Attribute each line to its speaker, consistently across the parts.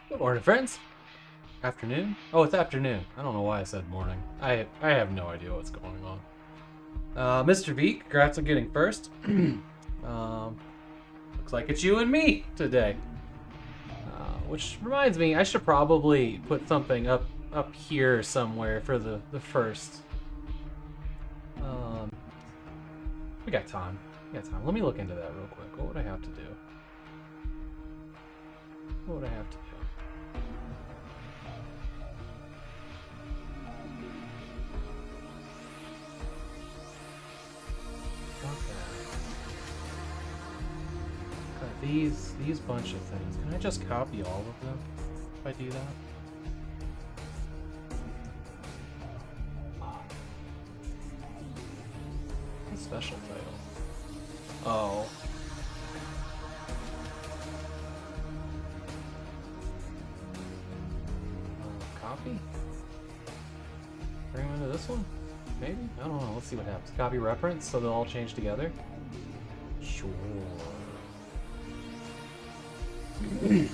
Speaker 1: Good morning, friends. Afternoon? Oh, it's afternoon. I don't know why I said morning. I have no idea what's going on. Mr. V, congrats on getting first. Looks like it's you and me today. Which reminds me, I should probably put something up here somewhere for the first. We got time. Let me look into that real quick. What would I have to do? What would I have to do? These bunch of things. Can I just copy all of them if I do that? A special title. Oh. Copy? Bring them into this one? Maybe? I don't know. Let's see what happens. Copy reference so they'll all change together? Sure. Move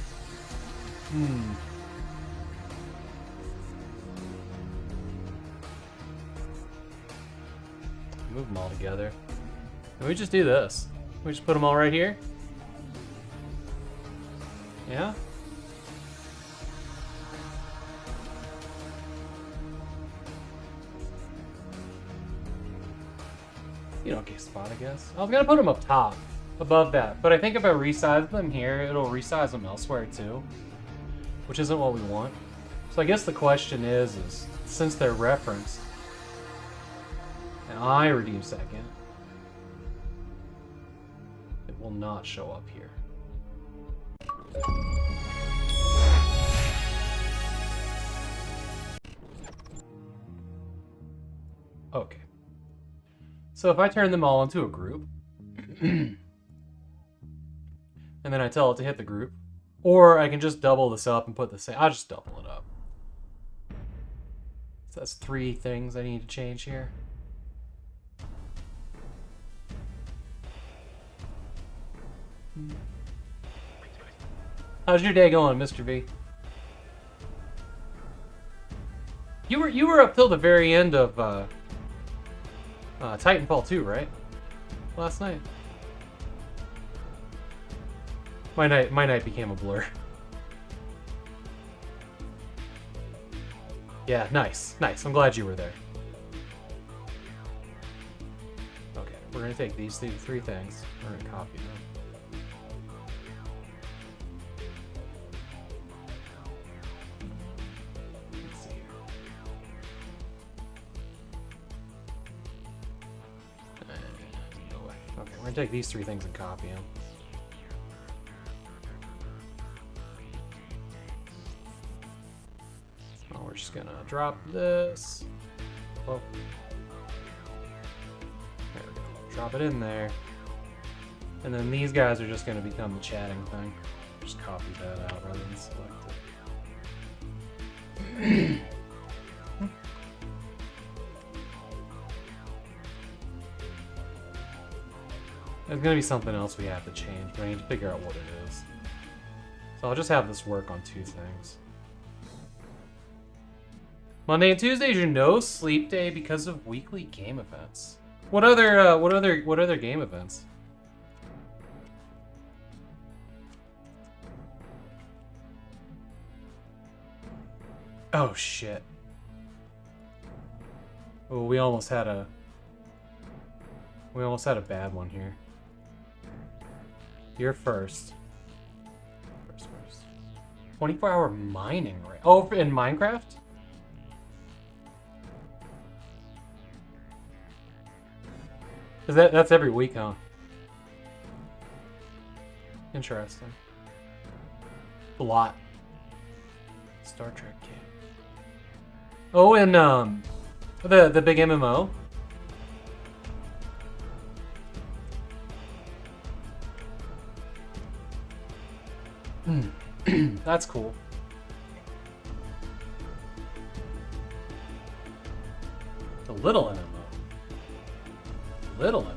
Speaker 1: them all together. Can we just do this? We just put them all right here? Yeah? You know, okay, spot, I guess. I was gonna put them up top, above that, but I think if I resize them here, it'll resize them elsewhere too, which isn't what we want. So I guess the question is since they're referenced, and I redeem second, it will not show up here. Okay. So if I turn them all into a group, and then I tell it to hit the group, or I can just double this up and put the same. I'll just double it up. So that's 3 things I need to change here. How's your day going, Mr. V? You were up till the very end of Titanfall 2, right? Last night. My night became a blur. Yeah, nice. I'm glad you were there. Okay, we're gonna take these 3 things. We're gonna copy them. Let's see here. Okay, we're gonna take these 3 things and copy them. We're just gonna drop this. Oh. There we go. Drop it in there. And then these guys are just gonna become the chatting thing. Just copy that out rather than select it. There's gonna be something else we have to change, but I need to figure out what it is. So I'll just have this work on 2 things. Monday and Tuesday is your no sleep day because of weekly game events. What other game events? Oh shit. Oh, we almost had a bad one here. You're first. First. 24-hour mining rate. Oh, in Minecraft? Cause that's every week, huh? Interesting. A lot. Star Trek game. Oh, and the big MMO. That's cool. The little MMO. Little MMO.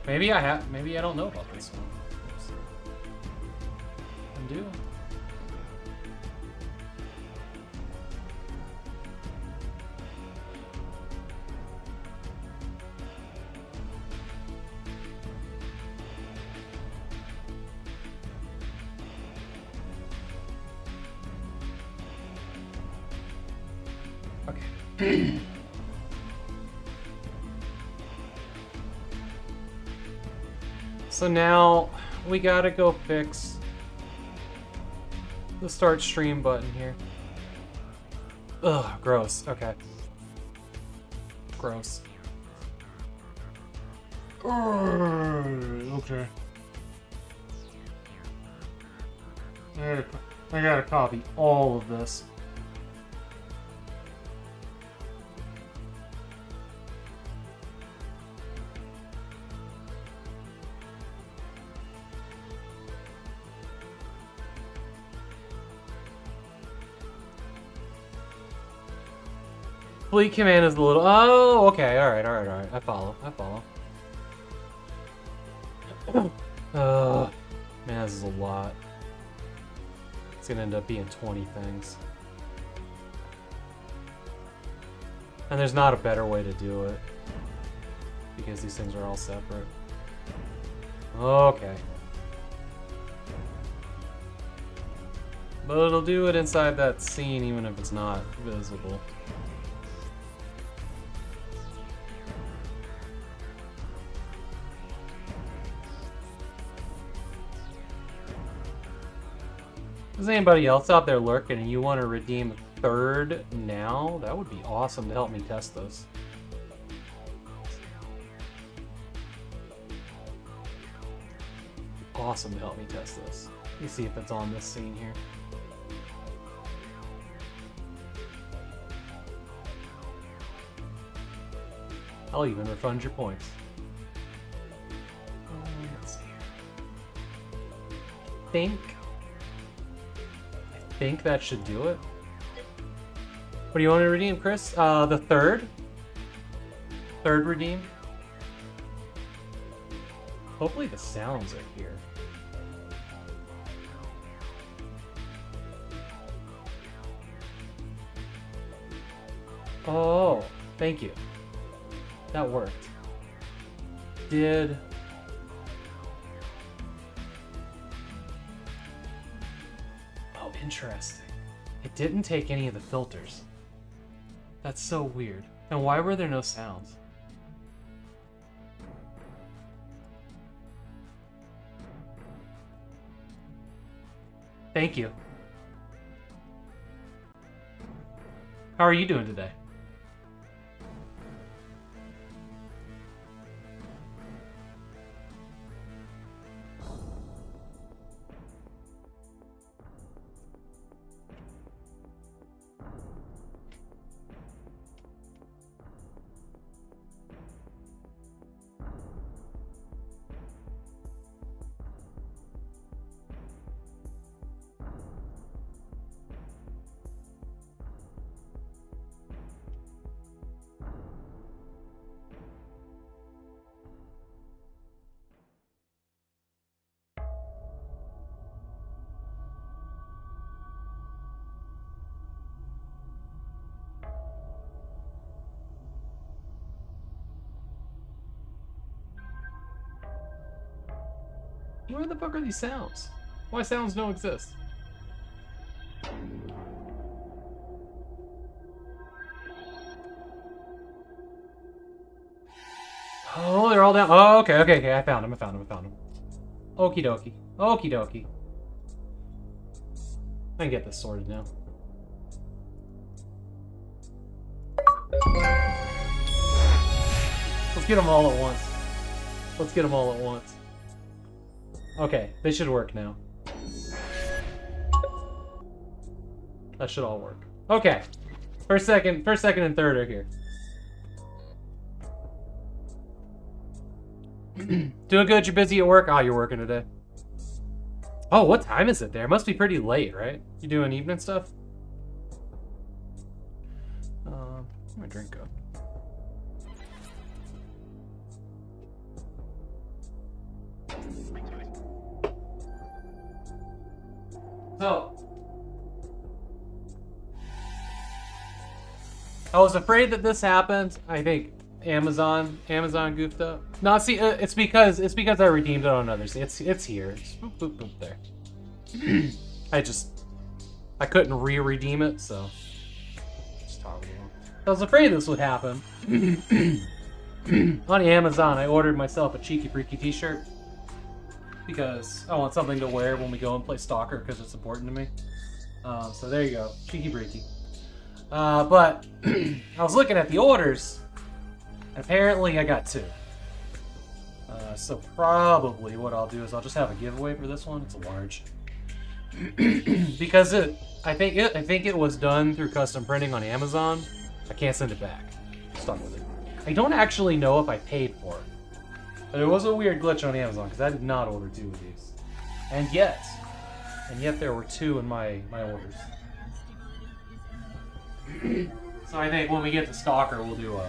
Speaker 1: Maybe I don't know about this one. Mountain Dew. Okay. So now we gotta go fix the start stream button here. Ugh, gross. Okay. Gross. Okay. I gotta copy all of this. Fleet command is a little... Oh, okay. Alright. I follow. Man, this is a lot. It's gonna end up being 20 things. And there's not a better way to do it. Because these things are all separate. Okay. But it'll do it inside that scene even if it's not visible. Is anybody else out there lurking and you want to redeem third now? That would be awesome to help me test this. Awesome to help me test this. Let me see if it's on this scene here. I'll even refund your points. Let's see here. I think that should do it. What do you want to redeem, Chris? The third? Third redeem? Hopefully the sounds are here. Oh, thank you. That worked. Did... Oh, interesting. It didn't take any of the filters. That's so weird. And why were there no sounds? Thank you. How are you doing today? Where the fuck are these sounds? Why sounds don't exist? Oh, they're all down. Oh, okay. I found him. Okie dokie. I can get this sorted now. Let's get them all at once. Okay, they should work now. That should all work. Okay. First, second, and third are here. Doing good? You're busy at work? Oh, you're working today. Oh, what time is it there? It must be pretty late, right? You doing evening stuff? Where'd my drink go? So, I was afraid that this happened. I think Amazon goofed up. No, see, it's because I redeemed it on others. It's here. It's boop boop boop there. I couldn't re-redeem it, so just toggle it on. I was afraid this would happen. On Amazon, I ordered myself a Cheeky Freaky t-shirt because I want something to wear when we go and play Stalker because it's important to me. So there you go, Cheeky Freaky. But I was looking at the orders, and apparently I got 2. So probably what I'll do is I'll just have a giveaway for this one. It's a large. Because I think it was done through custom printing on Amazon. I can't send it back. Stuck with it. I don't actually know if I paid for it. But it was a weird glitch on Amazon because I did not order 2 of these. And yet there were 2 in my orders. So I think when we get to Stalker, we'll do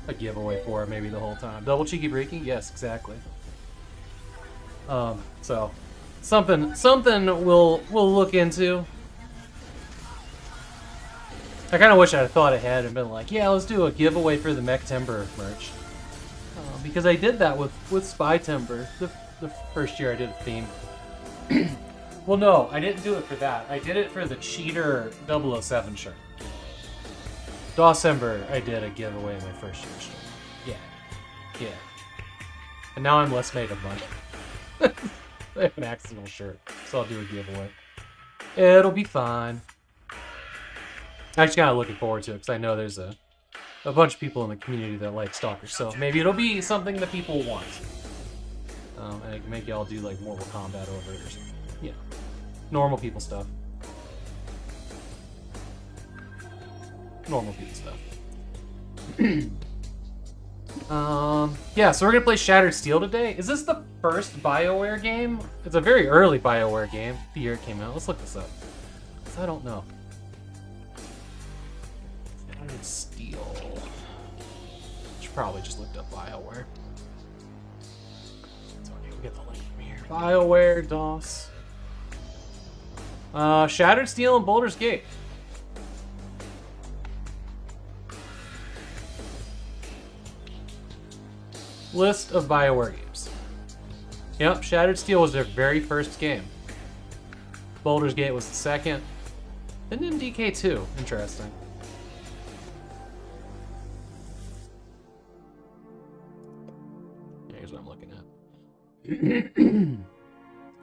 Speaker 1: a giveaway for it maybe the whole time. Double Cheeky Breaking? Yes, exactly. So something we'll look into. I kind of wish I had thought ahead and been like, yeah, let's do a giveaway for the Mechtember merch. Because I did that with Spytember, the first year I did a theme. Well, no, I didn't do it for that. I did it for the Cheater 007 shirt. Dawsember, I did a giveaway in my first year stream. Yeah. And now I'm less made of money. I have an accidental shirt, so I'll do a giveaway. It'll be fine. I'm actually kind of looking forward to it because I know there's a bunch of people in the community that like Stalkers, so maybe it'll be something that people want. And I can make y'all do like Mortal Kombat over it or something. You know, normal people stuff. Normal people stuff. Yeah, so we're gonna play Shattered Steel today. Is this the first BioWare game? It's a very early BioWare game. The year it came out. Let's look this up. 'Cause I don't know. Shattered Steel. Should probably just looked up BioWare. It's okay, we'll get the link from here. BioWare DOS. Shattered Steel and Baldur's Gate. List of BioWare games. Yep, Shattered Steel was their very first game. Baldur's Gate was the second. Then MDK2. Interesting. Here's what I'm looking at.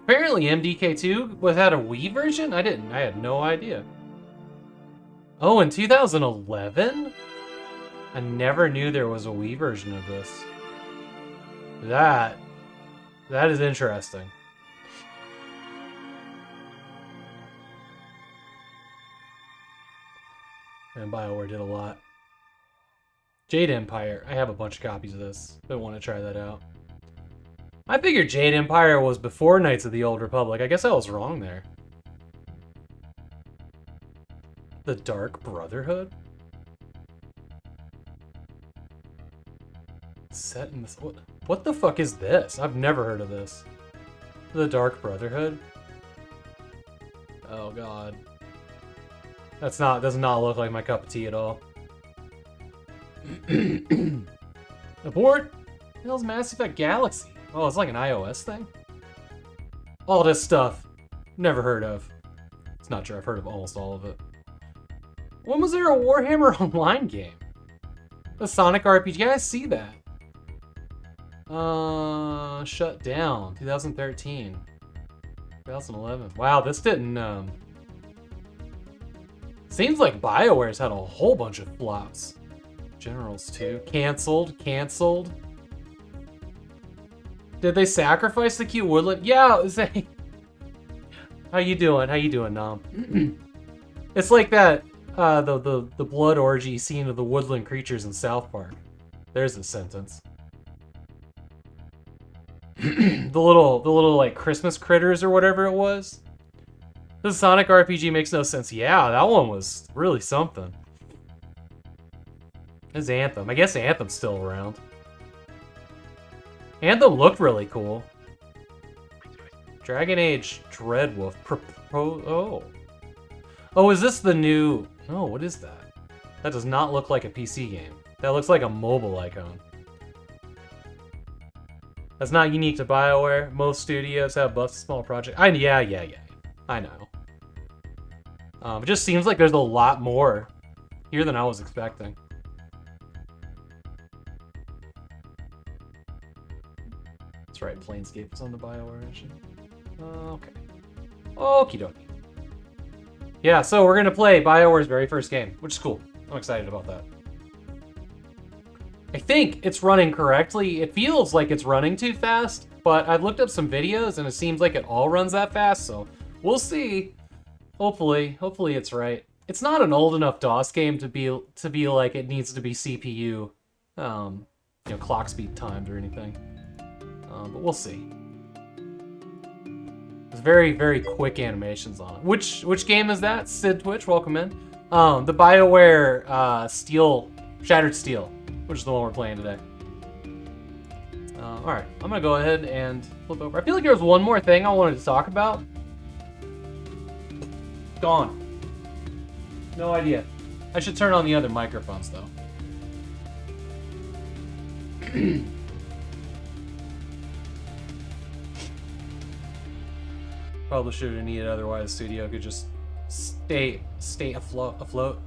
Speaker 1: Apparently MDK2 had a Wii version? I had no idea. Oh, in 2011? I never knew there was a Wii version of this. That is interesting. And BioWare did a lot. Jade Empire. I have a bunch of copies of this. I want to try that out. I figured Jade Empire was before Knights of the Old Republic. I guess I was wrong there. The Dark Brotherhood? Set in this... What the fuck is this? I've never heard of this. The Dark Brotherhood? Oh god. Does not look like my cup of tea at all. Abort? The hell's Mass Effect Galaxy? Oh, it's like an iOS thing? All this stuff. Never heard of. It's not true, I've heard of almost all of it. When was there a Warhammer Online game? The Sonic RPG, I see that. Shut down. 2013. 2011. Wow, this didn't, Seems like BioWare's had a whole bunch of flops. Generals too. Cancelled. Did they sacrifice the cute woodland? Yeah, How you doing, Nom? It's like that, the blood orgy scene of the woodland creatures in South Park. There's a sentence. the little like Christmas critters or whatever it was. The Sonic RPG makes no sense. Yeah, that one was really something. There's Anthem. I guess Anthem's still around. Anthem looked really cool. Dragon Age Dreadwolf. Pro... Oh. Oh, is this the new... Oh, what is that? That does not look like a PC game. That looks like a mobile icon. That's not unique to BioWare. Most studios have buffs to small projects. Yeah. I know. It just seems like there's a lot more here than I was expecting. That's right, Planescape is on the BioWare engine. Okay. Okie dokie. Yeah, so we're gonna play BioWare's very first game, which is cool. I'm excited about that. I think it's running correctly. It feels like it's running too fast, but I've looked up some videos and it seems like it all runs that fast, so we'll see. Hopefully it's right. It's not an old enough DOS game to be like it needs to be CPU, you know, clock speed timed or anything. But we'll see. There's very, very quick animations on it. Which game is that? Sid Twitch, welcome in. The BioWare Shattered Steel, which is the one we're playing today. Alright, I'm gonna go ahead and flip over. I feel like there was one more thing I wanted to talk about. Gone. No idea. I should turn on the other microphones, though. Probably should have needed, otherwise the studio could just stay afloat.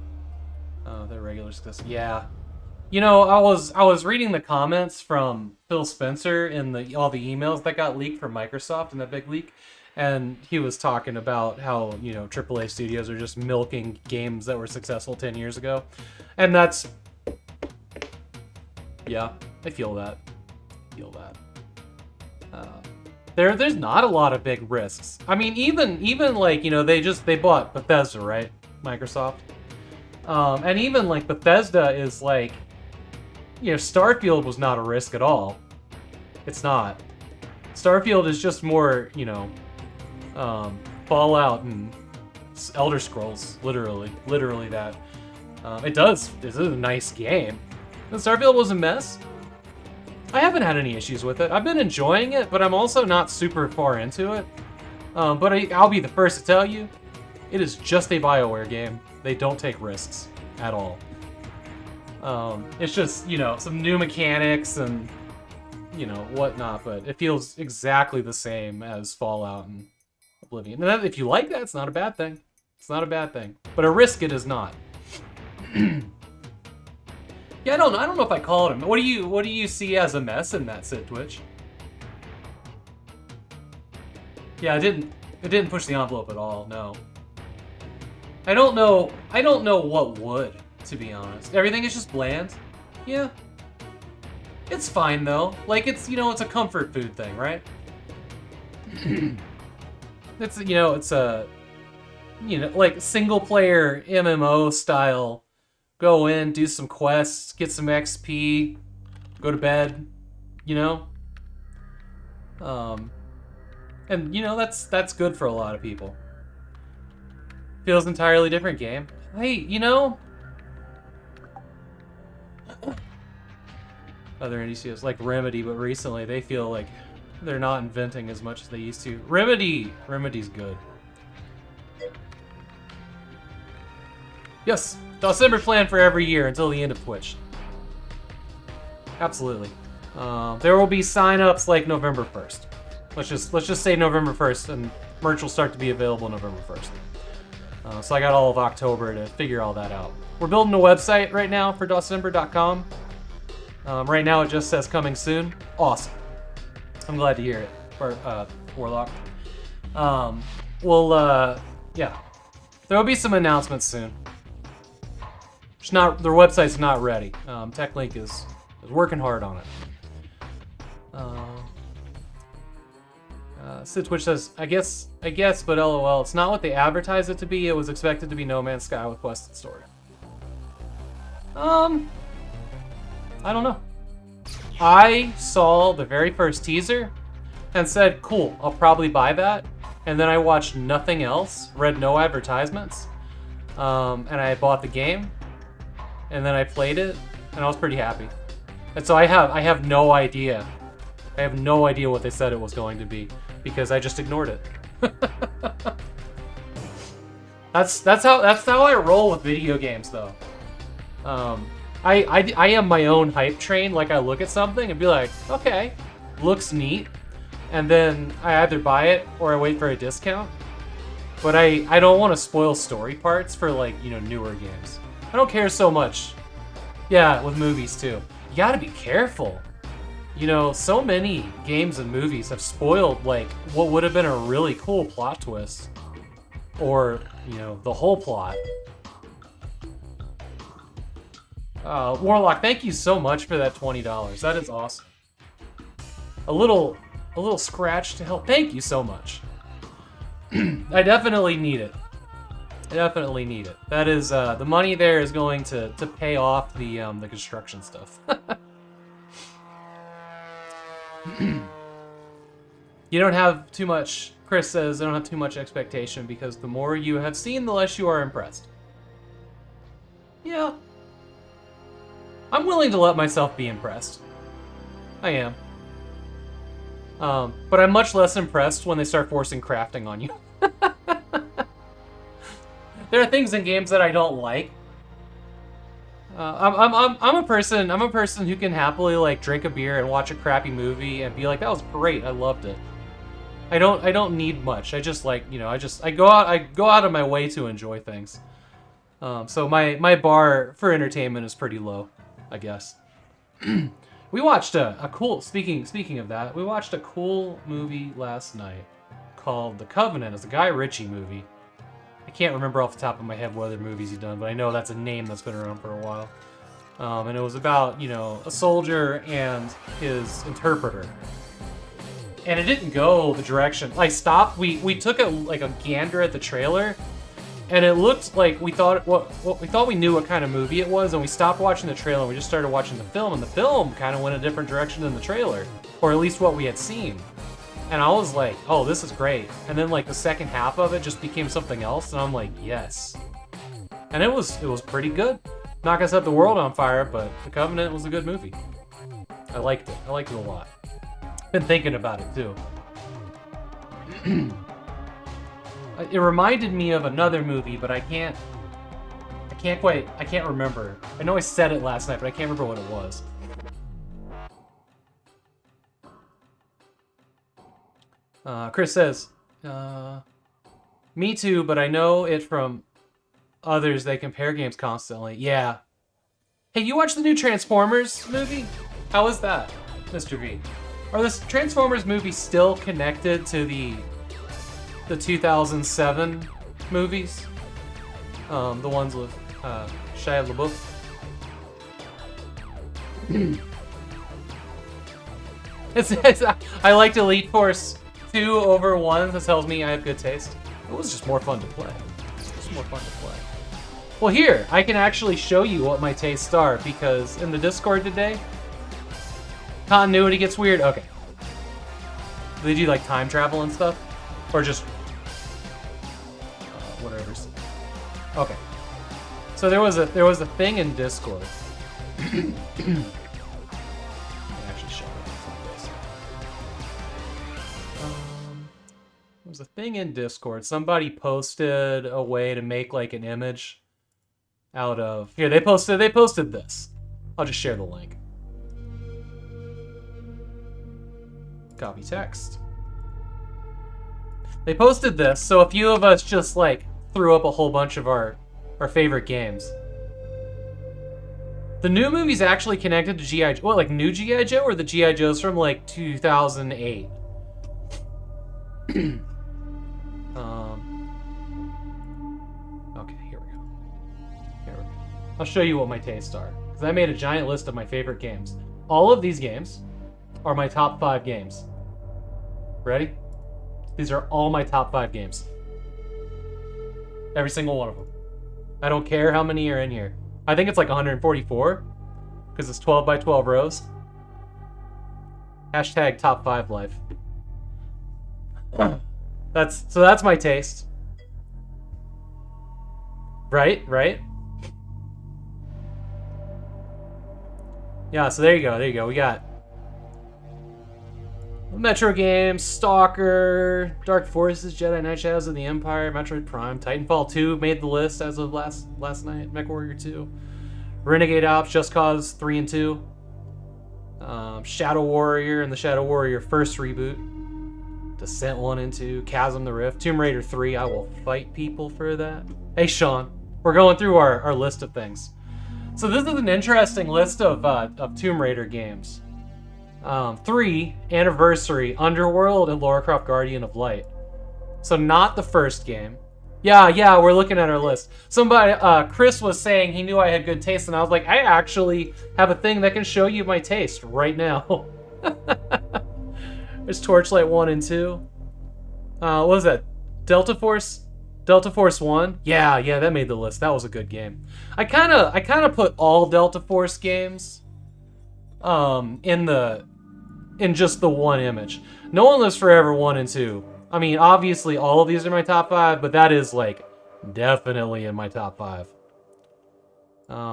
Speaker 1: Their regular success. Yeah. You know, I was reading the comments from Phil Spencer in all the emails that got leaked from Microsoft in that big leak, and he was talking about how, you know, AAA studios are just milking games that were successful 10 years ago. And that's... Yeah, I feel that. There's not a lot of big risks. I mean, even like, you know, they bought Bethesda, right? Microsoft. And even like Bethesda is like, you know, Starfield was not a risk at all. It's not. Starfield is just more, you know, Fallout and Elder Scrolls, literally that. This is a nice game. And Starfield was a mess. I haven't had any issues with it. I've been enjoying it, but I'm also not super far into it. But I'll be the first to tell you, it is just a BioWare game. They don't take risks at all. It's just, you know, some new mechanics and, you know, whatnot, but it feels exactly the same as Fallout and Oblivion. And if you like that, it's not a bad thing. It's not a bad thing. But a risk it is not. Yeah, I don't know if I call it a... What do you see as a mess in that, Sid Twitch? Yeah, it didn't push the envelope at all, no. I don't know what would, to be honest. Everything is just bland. Yeah. It's fine though. Like, it's, you know, it's a comfort food thing, right? It's, you know, it's a, you know, like single player MMO style. Go in, do some quests, get some XP, go to bed, you know? And you know, that's good for a lot of people. Feels entirely different game. Hey, you know, other indie studios like Remedy, but recently they feel like they're not inventing as much as they used to. Remedy's good. Yes, December plan for every year until the end of Twitch. Absolutely. There will be sign-ups like November 1st. Let's just say November 1st, and merch will start to be available November 1st. So I got all of October to figure all that out. We're building a website right now for December.com. Right now it just says coming soon. Awesome. I'm glad to hear it, Warlock. Yeah. There will be some announcements soon. Their website's not ready. TechLink is working hard on it. Sid Twitch says, I guess, but LOL. It's not what they advertised it to be. It was expected to be No Man's Sky with quest and story. I don't know. I saw the very first teaser and said, cool, I'll probably buy that. And then I watched nothing else, read no advertisements, and I bought the game. And then I played it, and I was pretty happy. And so I have no idea. I have no idea what they said it was going to be, because I just ignored it. That's how I roll with video games, though. I am my own hype train. Like, I look at something and be like, okay, looks neat, and then I either buy it or I wait for a discount. But I don't want to spoil story parts for, like, you know, newer games. I don't care so much. Yeah, with movies too. You gotta be careful. You know, so many games and movies have spoiled, like, what would have been a really cool plot twist. Or, you know, the whole plot. Warlock, thank you so much for that $20. That is awesome. A little scratch to help. Thank you so much. I definitely need it. I definitely need it. That is, the money there is going to pay off the construction stuff. You don't have too much, Chris says, I don't have too much expectation because the more you have seen, the less you are impressed. Yeah. I'm willing to let myself be impressed. I am. But I'm much less impressed when they start forcing crafting on you. There are things in games that I don't like. I'm a person who can happily, like, drink a beer and watch a crappy movie and be like, that was great, I loved it. I don't need much. I just, like, you know, I go out of my way to enjoy things. So my bar for entertainment is pretty low, I guess. We watched a cool, speaking of that, we watched a cool movie last night called The Covenant. It's a Guy Ritchie movie. I can't remember off the top of my head what other movies he's done, but I know that's a name that's been around for a while. And it was about, you know, a soldier and his interpreter. And it didn't go the direction. I stopped. We took a gander at the trailer, and it looked like we thought we thought we knew what kind of movie it was, and we stopped watching the trailer and we just started watching the film, and the film kind of went a different direction than the trailer, or at least what we had seen. And I was like, oh, this is great. And then, like, the second half of it just became something else, and I'm like, yes. And it was pretty good. Not gonna set the world on fire, but The Covenant was a good movie. I liked it. I liked it a lot. Been thinking about it too. It reminded me of another movie, but I can't remember. I know I said it last night, but I can't remember what it was. Chris says, me too, but I know it from others. They compare games constantly. Yeah. Hey, you watched the new Transformers movie? How was that, Mr. V? Are the Transformers movies still connected to the 2007 movies? The ones with Shia LaBeouf? I liked Elite Force 2 over 1. That tells me I have good taste. It was just more fun to play. Well, here, I can actually show you what my tastes are, because in the Discord today, continuity gets weird. Okay. Do they do, like, time travel and stuff? Or just... whatever. Okay. So there was a thing in Discord. There's a thing in Discord. Somebody posted a way to make, like, an image out of... Here, they posted this. I'll just share the link. Copy text. They posted this, so a few of us just, like, threw up a whole bunch of our favorite games. The new movie's actually connected to G.I. Joe. What, like, new G.I. Joe, or the G.I. Joes from, like, 2008? Okay, here we go. I'll show you what my tastes are, because I made a giant list of my favorite games. All of these games are my top 5 games. Ready? These are all my top 5 games. Every single one of them. I don't care how many are in here. I think it's like 144, because it's 12 by 12 rows. Hashtag top 5 life. That's my taste. Right? Yeah, so there you go. We got... Metro games, Stalker, Dark Forces, Jedi Knight Shadows of the Empire, Metroid Prime, Titanfall 2 made the list as of last night, MechWarrior 2, Renegade Ops, Just Cause 3 and 2, Shadow Warrior and the Shadow Warrior first reboot, Descent 1 and 2, Chasm the Rift, Tomb Raider 3, I will fight people for that. Hey Sean, we're going through our list of things. So this is an interesting list of Tomb Raider games. 3, Anniversary, Underworld, and Lara Croft Guardian of Light. So not the first game. Yeah, we're looking at our list. Somebody, Chris was saying he knew I had good taste, and I was like, I actually have a thing that can show you my taste right now. There's Torchlight 1 and 2. What was that? Delta Force 1? Yeah, that made the list. That was a good game. I kind of put all Delta Force games in just the one image. No One Lives Forever 1 and 2. I mean, obviously all of these are my top 5, but that is like definitely in my top 5.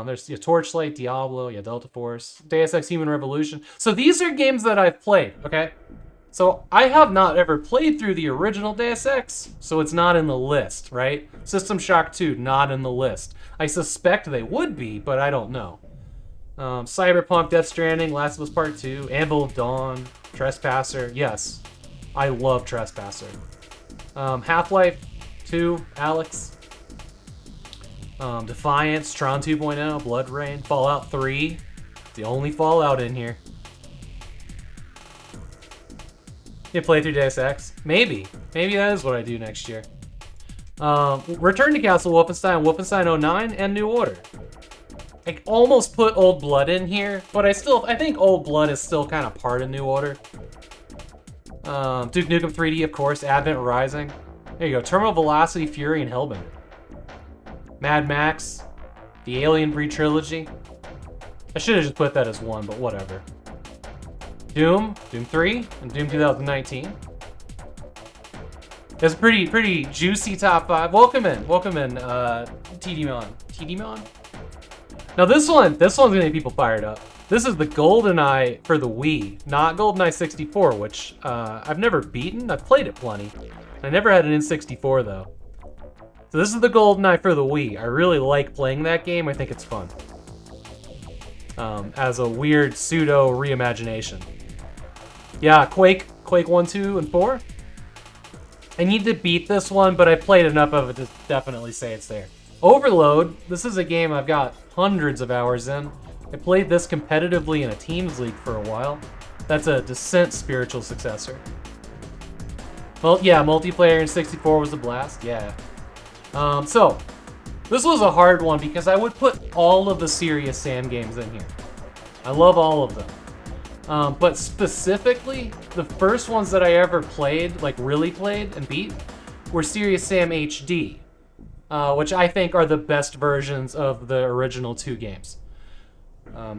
Speaker 1: There's Torchlight, Diablo, Delta Force, Deus Ex Human Revolution. So these are games that I've played, okay? So I have not ever played through the original Deus Ex, so it's not in the list, right? System Shock 2, not in the list. I suspect they would be, but I don't know. Cyberpunk, Death Stranding, Last of Us Part 2, Anvil of Dawn, Trespasser. Yes, I love Trespasser. Half-Life 2, Alex. Defiance, Tron 2.0, Blood Rain, Fallout 3. The only Fallout in here. You play through Deus Ex? Maybe that is what I do next year. Return to Castle Wolfenstein, Wolfenstein 09, and New Order. I almost put Old Blood in here, but I think Old Blood is still kind of part of New Order. Duke Nukem 3D, of course, Advent Rising. There you go, Terminal Velocity, Fury, and Hellbender. Mad Max, the Alien Breed Trilogy. I should have just put that as 1, but whatever. Doom 3, and Doom 2019. It's a pretty juicy top 5. Welcome in, TD-Mon. Now this one's gonna get people fired up. This is the GoldenEye for the Wii, not GoldenEye 64, which I've never beaten. I've played it plenty. I never had an N64 though. So this is the GoldenEye for the Wii. I really like playing that game. I think it's fun. As a weird pseudo reimagination. Yeah, Quake 1, 2, and 4. I need to beat this one, but I've played enough of it to definitely say it's there. Overload. This is a game I've got hundreds of hours in. I played this competitively in a Teams League for a while. That's a Descent spiritual successor. Well, yeah, multiplayer in 64 was a blast. Yeah. So, this was a hard one because I would put all of the Serious Sam games in here. I love all of them. But specifically, the first ones that I ever played, like really played and beat, were Serious Sam HD, which I think are the best versions of the original 2 games.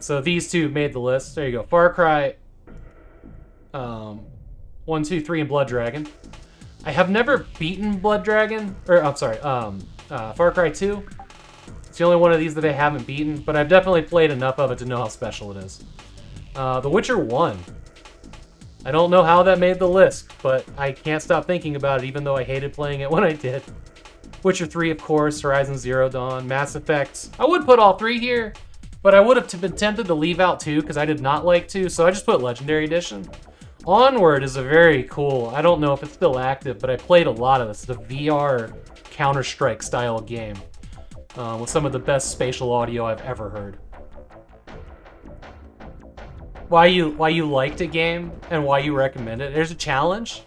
Speaker 1: So these 2 made the list. There you go. Far Cry 1, 2, 3, and Blood Dragon. I have never beaten Blood Dragon, or I'm sorry, Far Cry 2. It's the only one of these that I haven't beaten, but I've definitely played enough of it to know how special it is. The Witcher 1. I don't know how that made the list, but I can't stop thinking about it even though I hated playing it when I did. Witcher 3, of course, Horizon Zero Dawn, Mass Effect. I would put all 3 here, but I would have been tempted to leave out 2 because I did not like 2, so I just put Legendary Edition. Onward is a very cool, I don't know if it's still active, but I played a lot of this. It's a VR Counter-Strike style game with some of the best spatial audio I've ever heard. Why you liked a game and why you recommend it. There's a challenge.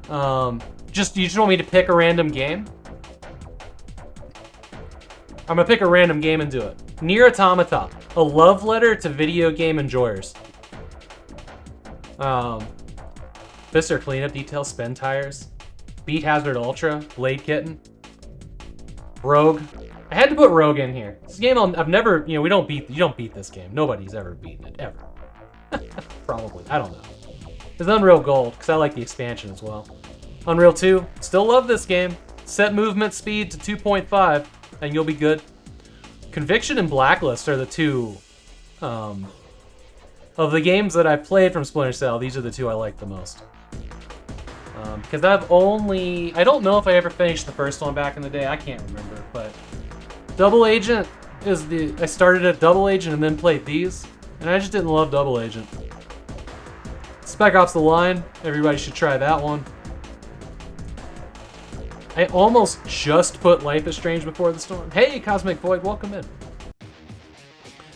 Speaker 1: You just want me to pick a random game? I'm gonna pick a random game and do it. Nier Automata, a love letter to video game enjoyers. Visser Cleanup Details, Spin Tires, Beat Hazard Ultra, Blade Kitten, Rogue. I had to put Rogue in here. This game I've never, you don't beat this game. Nobody's ever beaten it, ever. Probably, I don't know. There's Unreal Gold, because I like the expansion as well. Unreal 2, still love this game. Set movement speed to 2.5, and you'll be good. Conviction and Blacklist are the 2 Of the games that I've played from Splinter Cell, these are the two I like the most. Because I don't know if I ever finished the first one back in the day. I can't remember, but Double Agent I started at Double Agent and then played these, and I just didn't love Double Agent. Spec Ops: The Line, everybody should try that one. I almost just put Life is Strange Before the Storm. Hey, Cosmic Void, welcome in.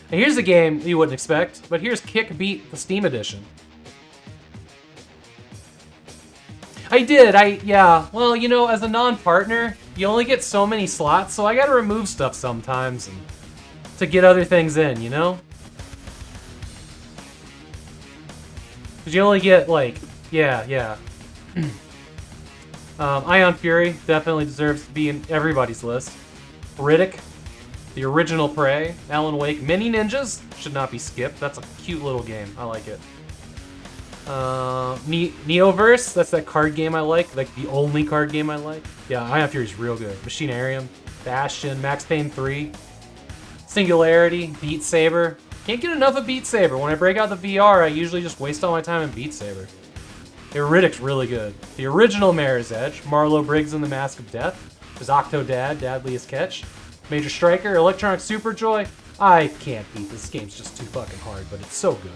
Speaker 1: And here's a game you wouldn't expect, but here's Kick Beat, the Steam Edition. I did, yeah. Well, you know, as a non-partner, you only get so many slots, so I gotta remove stuff sometimes to get other things in, you know? Because you only get, like, yeah. Ion Fury definitely deserves to be in everybody's list. Riddick, the original Prey, Alan Wake, Mini Ninjas should not be skipped. That's a cute little game. I like it. Neoverse, that's that card game I like the only card game I like. Yeah, Ion Fury's real good. Machinarium, Bastion, Max Payne 3, Singularity, Beat Saber. Can't get enough of Beat Saber. When I break out the VR, I usually just waste all my time in Beat Saber. Riddick's really good. The original Mirror's Edge, Marlo Briggs and the Mask of Death. There's Octodad, Dadliest Catch. Major Striker, Electronic Superjoy. I can't beat this game's just too fucking hard, but it's so good.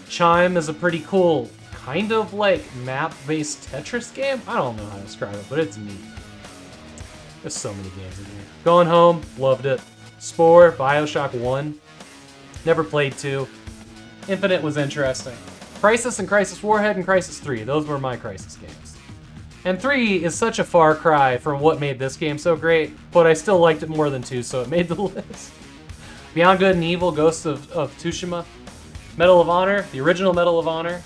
Speaker 1: Chime is a pretty cool, kind of like map-based Tetris game. I don't know how to describe it, but it's neat. There's so many games in here. Going Home, loved it. Spore, Bioshock 1. Never played 2. Infinite was interesting. Crisis and Crisis Warhead and Crisis 3. Those were my Crisis games. And 3 is such a far cry from what made this game so great, but I still liked it more than 2, so it made the list. Beyond Good and Evil, Ghosts of Tsushima. Medal of Honor, the original Medal of Honor.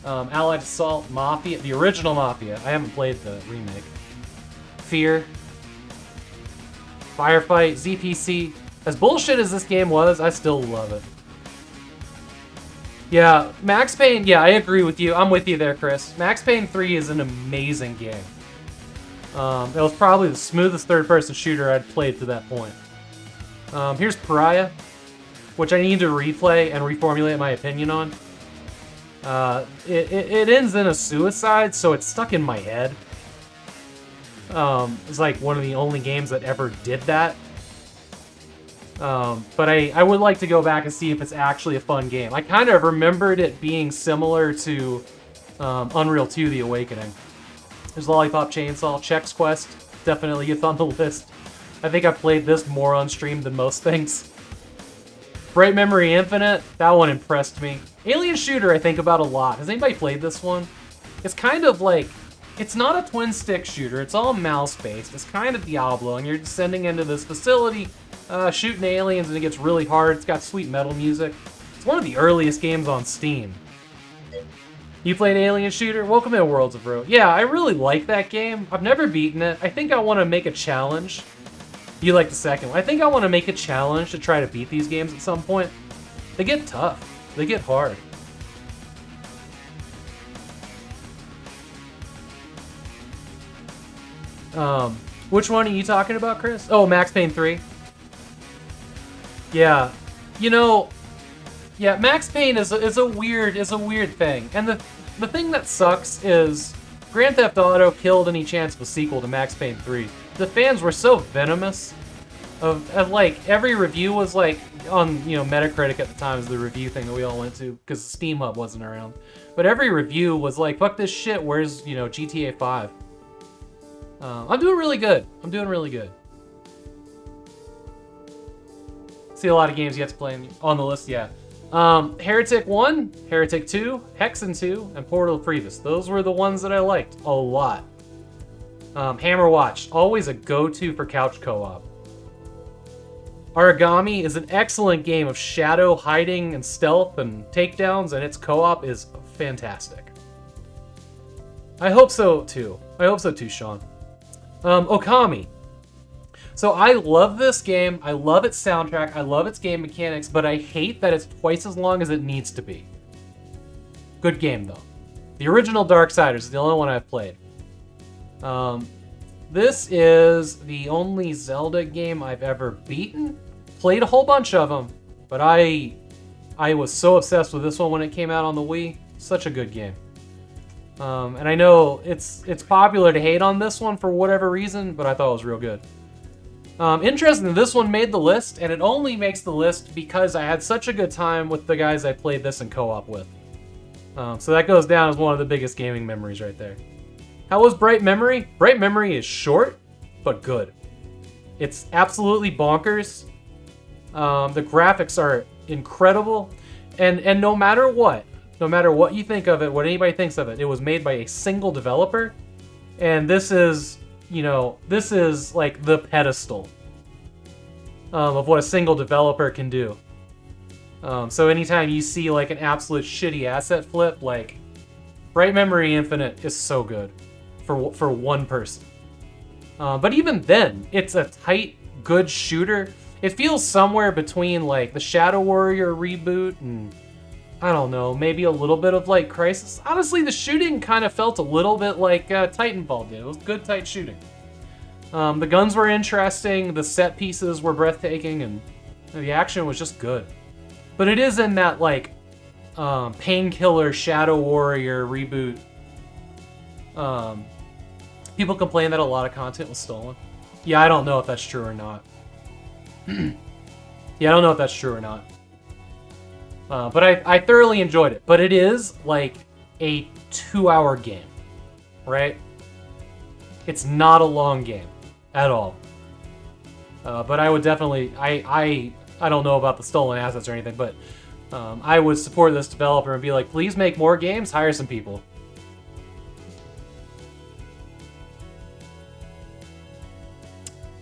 Speaker 1: Allied Assault, Mafia, the original Mafia. I haven't played the remake. Fear. Firefight, ZPC. As bullshit as this game was, I still love it. Yeah, Max Payne, yeah, I agree with you. I'm with you there, Chris. Max Payne 3 is an amazing game. It was probably the smoothest third-person shooter I'd played to that point. Here's Pariah, which I need to replay and reformulate my opinion on. It ends in a suicide, so it's stuck in my head. It's like one of the only games that ever did that. But I would like to go back and see if it's actually a fun game. I kind of remembered it being similar to Unreal 2: The Awakening. There's Lollipop Chainsaw, Chex Quest, definitely gets on the list. I think I played this more on stream than most things. Bright Memory Infinite, that one impressed me. Alien Shooter I think about a lot. Has anybody played this one? It's kind of like, it's not a twin stick shooter, it's all mouse based. It's kind of Diablo, and you're descending into this facility, shooting aliens, and it gets really hard. It's got sweet metal music. It's one of the earliest games on Steam. You played Alien Shooter? Welcome to Worlds of Ruin. Yeah, I really like that game. I've never beaten it. I think I want to make a challenge. You like the second one. I think I want to make a challenge to try to beat these games at some point. They get tough. They get hard. Which one are you talking about, Chris? Oh, Max Payne 3. Yeah. You know, yeah, Max Payne is a weird thing. And the thing that sucks is Grand Theft Auto killed any chance of a sequel to Max Payne 3. The fans were so venomous of like every review was like on, you know, Metacritic at the time is the review thing that we all went to because Steam Hub wasn't around. But every review was like, fuck this shit, where's, you know, GTA 5? I'm doing really good. I'm doing really good. See a lot of games you have to play on the list, yeah. Heretic 1, Heretic 2, Hexen 2, and Portal Privis. Those were the ones that I liked a lot. Hammer Watch, always a go-to for couch co-op. Origami is an excellent game of shadow hiding and stealth and takedowns, and its co-op is fantastic. I hope so too. I hope so too, Sean. Okami. So I love this game, I love its soundtrack, I love its game mechanics, but I hate that it's twice as long as it needs to be. Good game though. The original Darksiders is the only one I've played. This is the only Zelda game I've ever beaten. Played a whole bunch of them, but I I was so obsessed with this one when it came out on the Wii. Such a good game. And I know it's popular to hate on this one for whatever reason, but I thought it was real good. Interesting, this one made the list, and it only makes the list because I had such a good time with the guys I played this in co-op with. So that goes down as one of the biggest gaming memories right there. How was Bright Memory? Bright Memory is short, but good. It's absolutely bonkers. The graphics are incredible, and no matter what you think of it, what anybody thinks of it, it was made by a single developer, and this is, you know, this is like the pedestal of what a single developer can do. So anytime you see like an absolute shitty asset flip, like Bright Memory Infinite is so good for one person. But even then, it's a tight, good shooter. It feels somewhere between like the Shadow Warrior reboot and, I don't know, maybe a little bit of like Crysis. Honestly, the shooting kind of felt a little bit like Titanfall did. It was good, tight shooting. The guns were interesting, the set pieces were breathtaking, and the action was just good. But it is in that like Painkiller Shadow Warrior reboot. People complain that a lot of content was stolen. Yeah, I don't know if that's true or not. Yeah, I don't know if that's true or not. But I thoroughly enjoyed it. But it is like a 2-hour game, right? It's not a long game at all. But I would definitely, I don't know about the stolen assets or anything, but I would support this developer and be like, please make more games, hire some people.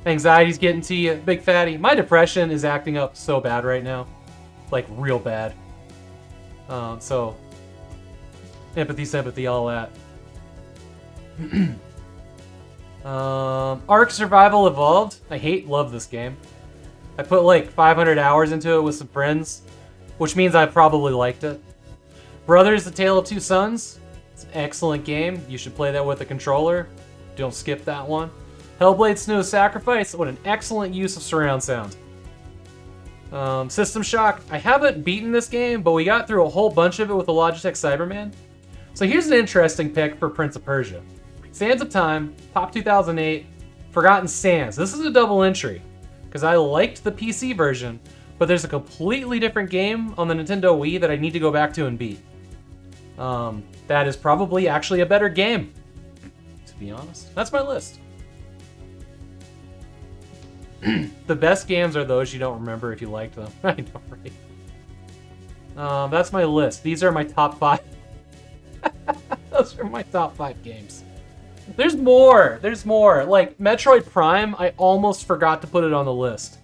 Speaker 1: Anxiety's getting to you, big fatty. My depression is acting up so bad right now. Like, real bad. So, empathy, sympathy, all that. Ark Survival Evolved. Love this game. I put like 500 hours into it with some friends, which means I probably liked it. Brothers: The Tale of Two Sons. It's an excellent game. You should play that with a controller. Don't skip that one. Hellblade: Snow Sacrifice. What an excellent use of surround sound. System Shock. I haven't beaten this game, but we got through a whole bunch of it with the Logitech Cyberman. So here's an interesting pick for Prince of Persia. Sands of Time, Pop 2008, Forgotten Sands. This is a double entry, because I liked the PC version, but there's a completely different game on the Nintendo Wii that I need to go back to and beat. That is probably actually a better game, to be honest. That's my list. The best games are those you don't remember if you liked them. I know, right? That's my list. These are my top 5. Those are my top 5 games. There's more. There's more. Like, Metroid Prime, I almost forgot to put it on the list.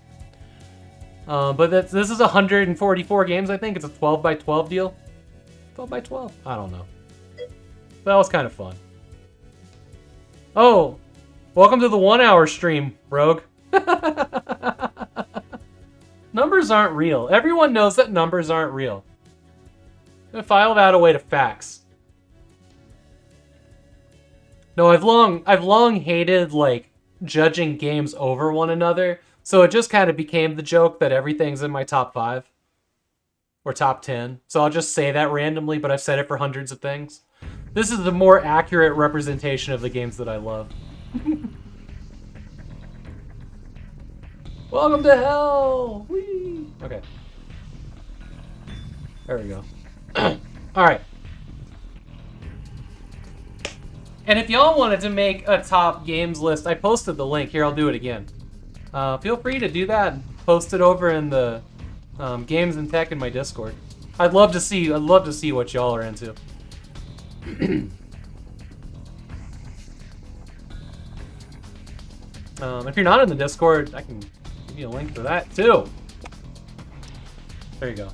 Speaker 1: But this is 144 games, I think. It's a 12 by 12 deal. 12 by 12? I don't know. That was kind of fun. Oh, welcome to the 1-hour stream, Rogue. Numbers aren't real. Everyone knows that numbers aren't real. File that away to facts. No, I've long hated like judging games over one another, so it just kind of became the joke that everything's in my top 5 or top 10. So I'll just say that randomly, but I've said it for hundreds of things. This is the more accurate representation of the games that I love. Welcome to hell! Whee! Okay. There we go. Alright. And if y'all wanted to make a top games list, I posted the link. Here, I'll do it again. Feel free to do that and post it over in the games and tech in my Discord. I'd love to see what y'all are into. If you're not in the Discord, I can give you a link to that too. There you go.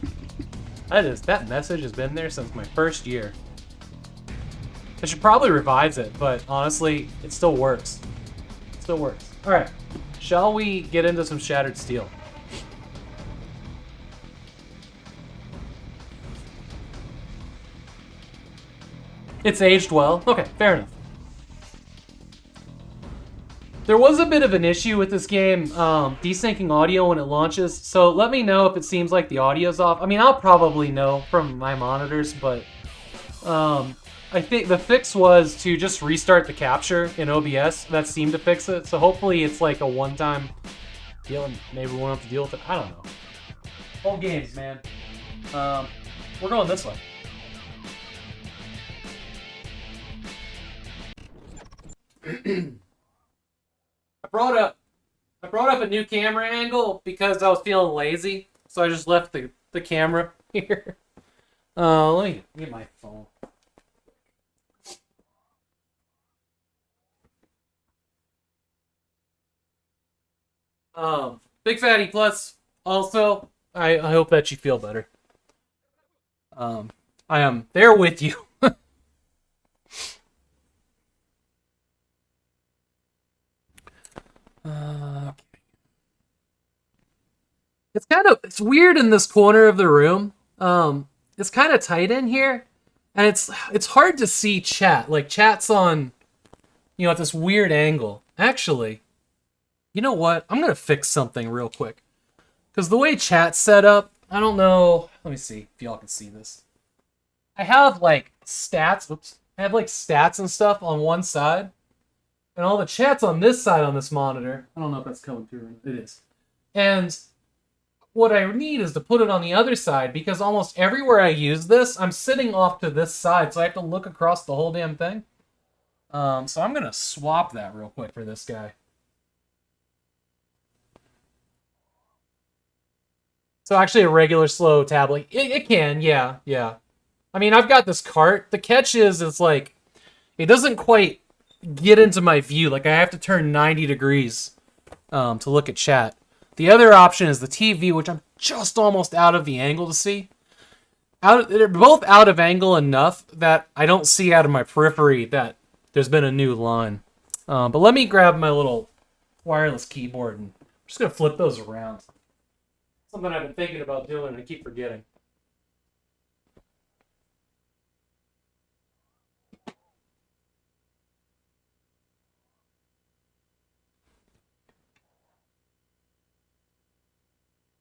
Speaker 1: That message has been there since my first year. I should probably revise it, but honestly, it still works. It still works. Alright. Shall we get into some Shattered Steel? It's aged well. Okay, fair enough. There was a bit of an issue with this game, desyncing audio when it launches, so let me know if it seems like the audio's off. I mean, I'll probably know from my monitors, but I think the fix was to just restart the capture in OBS. That seemed to fix it, so hopefully it's like a one-time deal, and maybe we won't have to deal with it. I don't know. Old games, man. We're going this way. I brought up a new camera angle because I was feeling lazy, so I just left the camera here. Let me get my phone. Big Fatty Plus. Also, I hope that you feel better. I am there with you. Okay. It's weird in this corner of the room. It's kind of tight in here, and it's hard to see chat. Like chat's on, at this weird angle. Actually, you know what? I'm gonna fix something real quick, because the way chat's set up, I don't know. Let me see if y'all can see this. I have like stats. Oops. I have like stats and stuff on one side. And all the chat's on this side on this monitor. I don't know if that's coming through. It is. And what I need is to put it on the other side, because almost everywhere I use this, I'm sitting off to this side, so I have to look across the whole damn thing. So I'm going to swap that real quick for this guy. So actually a regular slow tablet. It can, yeah. I mean, I've got this cart. The catch is, it's like, it doesn't quite get into my view. Like, I have to turn 90 degrees to look at chat. The other option is the TV, which I'm just almost out of the angle to see. They're both out of angle enough that I don't see out of my periphery that there's been a new line. But let me grab my little wireless keyboard, and I'm just going to flip those around. Something I've been thinking about doing and I keep forgetting.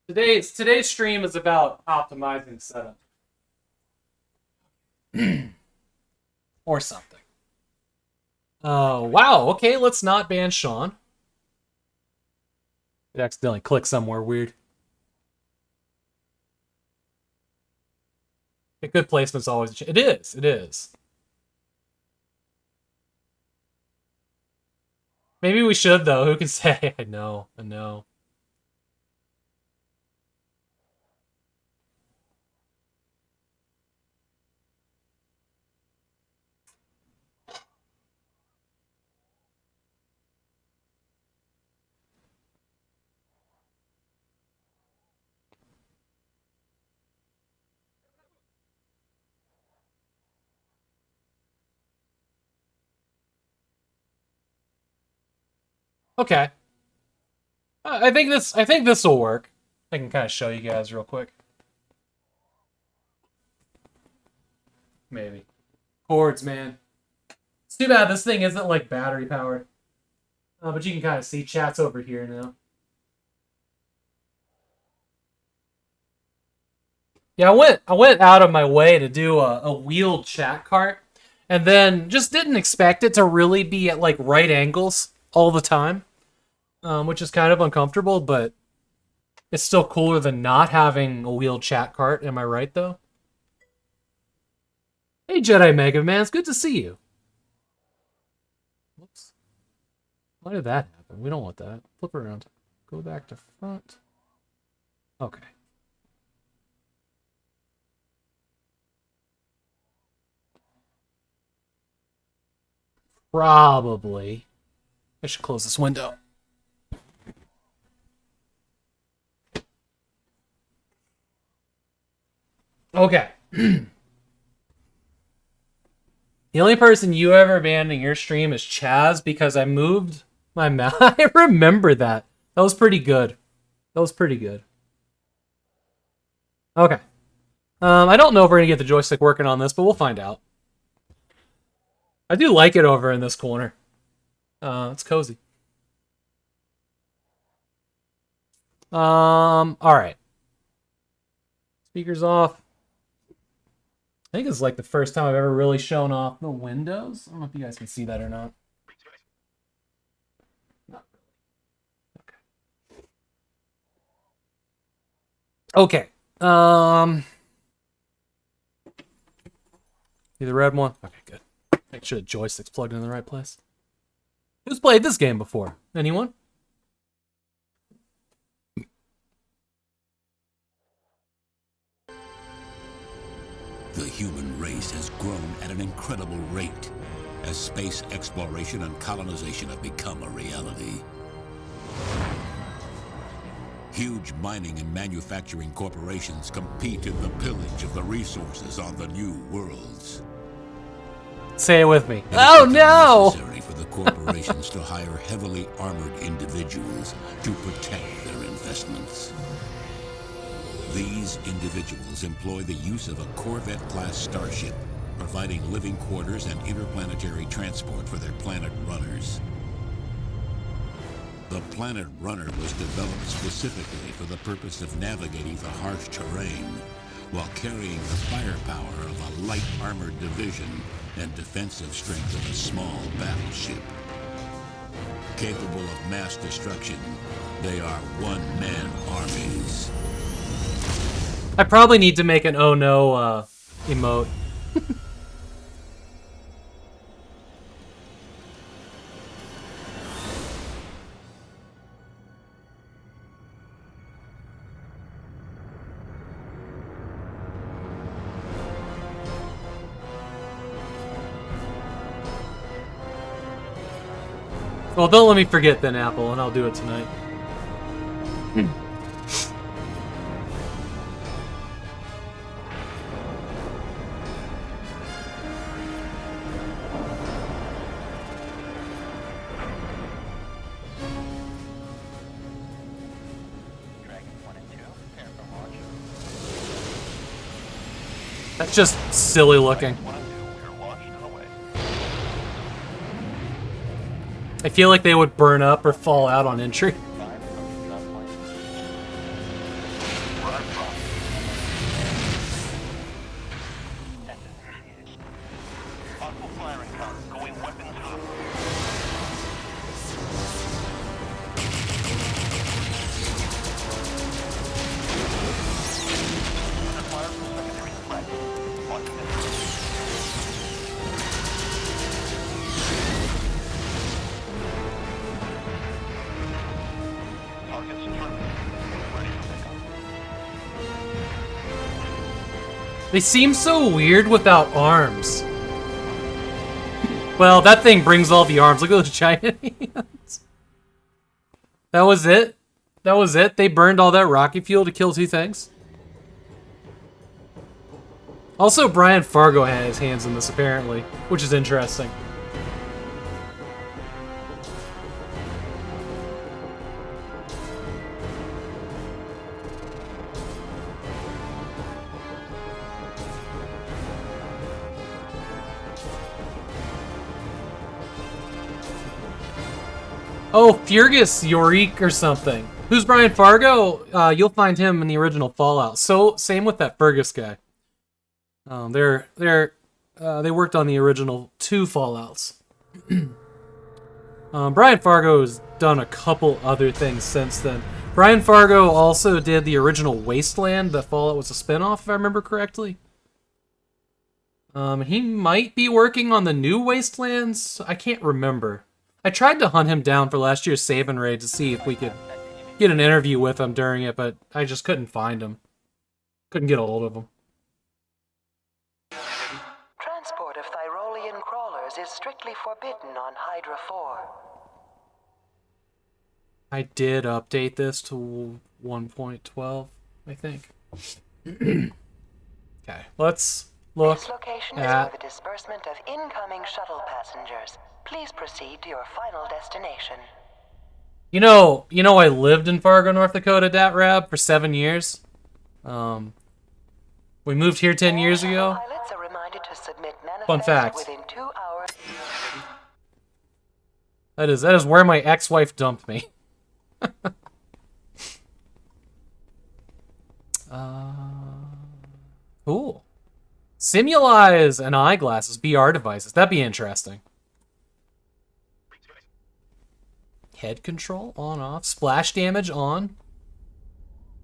Speaker 1: Today's stream is about optimizing setup. Or something. Wow, okay, let's not ban Sean. It accidentally clicked somewhere weird. A good placement's always... It is. Maybe we should, though. Who can say? I know. Okay. I think this will work. I can kind of show you guys real quick. Maybe. Cords, man. It's too bad this thing isn't like battery powered. But you can kind of see chat's over here now. Yeah, I went out of my way to do a wheeled chat cart, and then just didn't expect it to really be at like right angles all the time, which is kind of uncomfortable, but it's still cooler than not having a wheeled chat cart. Am I right, though? Hey, Jedi Mega Man, it's good to see you. Whoops. Why did that happen? We don't want that. Flip around. Go back to front. Okay. Probably. I should close this window. Okay. The only person you ever banned in your stream is Chaz because I moved my mouse. I remember that. That was pretty good. Okay. I don't know if we're going to get the joystick working on this, but we'll find out. I do like it over in this corner. It's cozy. Alright. Speakers off. I think it's like the first time I've ever really shown off the windows. I don't know if you guys can see that or not. Okay. You the red one? Okay, good. Make sure the joystick's plugged in the right place. Who's played this game before? Anyone?
Speaker 2: The human race has grown at an incredible rate as space exploration and colonization have become a reality. Huge mining and manufacturing corporations compete in the pillage of the resources on the new worlds.
Speaker 1: Say it with me. Oh no!
Speaker 2: It's necessary for the corporations to hire heavily armored individuals to protect their investments. These individuals employ the use of a Corvette-class starship, providing living quarters and interplanetary transport for their planet runners. The Planet Runner was developed specifically for the purpose of navigating the harsh terrain while carrying the firepower of a light armored division and defensive strength of a small battleship. Capable of mass destruction, they are one-man armies.
Speaker 1: I probably need to make an oh no emote. Well, don't let me forget then, Apple, and I'll do it tonight. That's just silly looking. I feel like they would burn up or fall out on entry. They seem so weird without arms. Well, that thing brings all the arms. Look at those giant hands. That was it? That was it? They burned all that rocket fuel to kill two things? Also, Brian Fargo had his hands in this, apparently, which is interesting. Oh, Fergus Yorick or something. Who's Brian Fargo? You'll find him in the original Fallout. So same with that Fergus guy. They worked on the original 2 Fallouts. Brian Fargo has done a couple other things since then. Brian Fargo also did the original Wasteland. The Fallout was a spinoff, if I remember correctly. He might be working on the new Wastelands. I can't remember. I tried to hunt him down for last year's Save and Raid to see if we could get an interview with him during it, but I just couldn't find him. Couldn't get a hold of him.
Speaker 3: Transport of Thyrolean crawlers is strictly forbidden on Hydra 4.
Speaker 1: I did update this to 1.12, I think. Okay, let's look
Speaker 3: This location is
Speaker 1: at...
Speaker 3: for the disbursement of incoming shuttle passengers. Please proceed to your final destination.
Speaker 1: You know, I lived in Fargo, North Dakota, DatRab, for 7 years. We moved here 10 years ago.
Speaker 3: Pilots are reminded to submit
Speaker 1: Fun fact.
Speaker 3: within 2 hours.
Speaker 1: That is where my ex-wife dumped me. Cool. Simulize and eyeglasses, VR devices. That'd be interesting. Head control on, off. Splash damage on.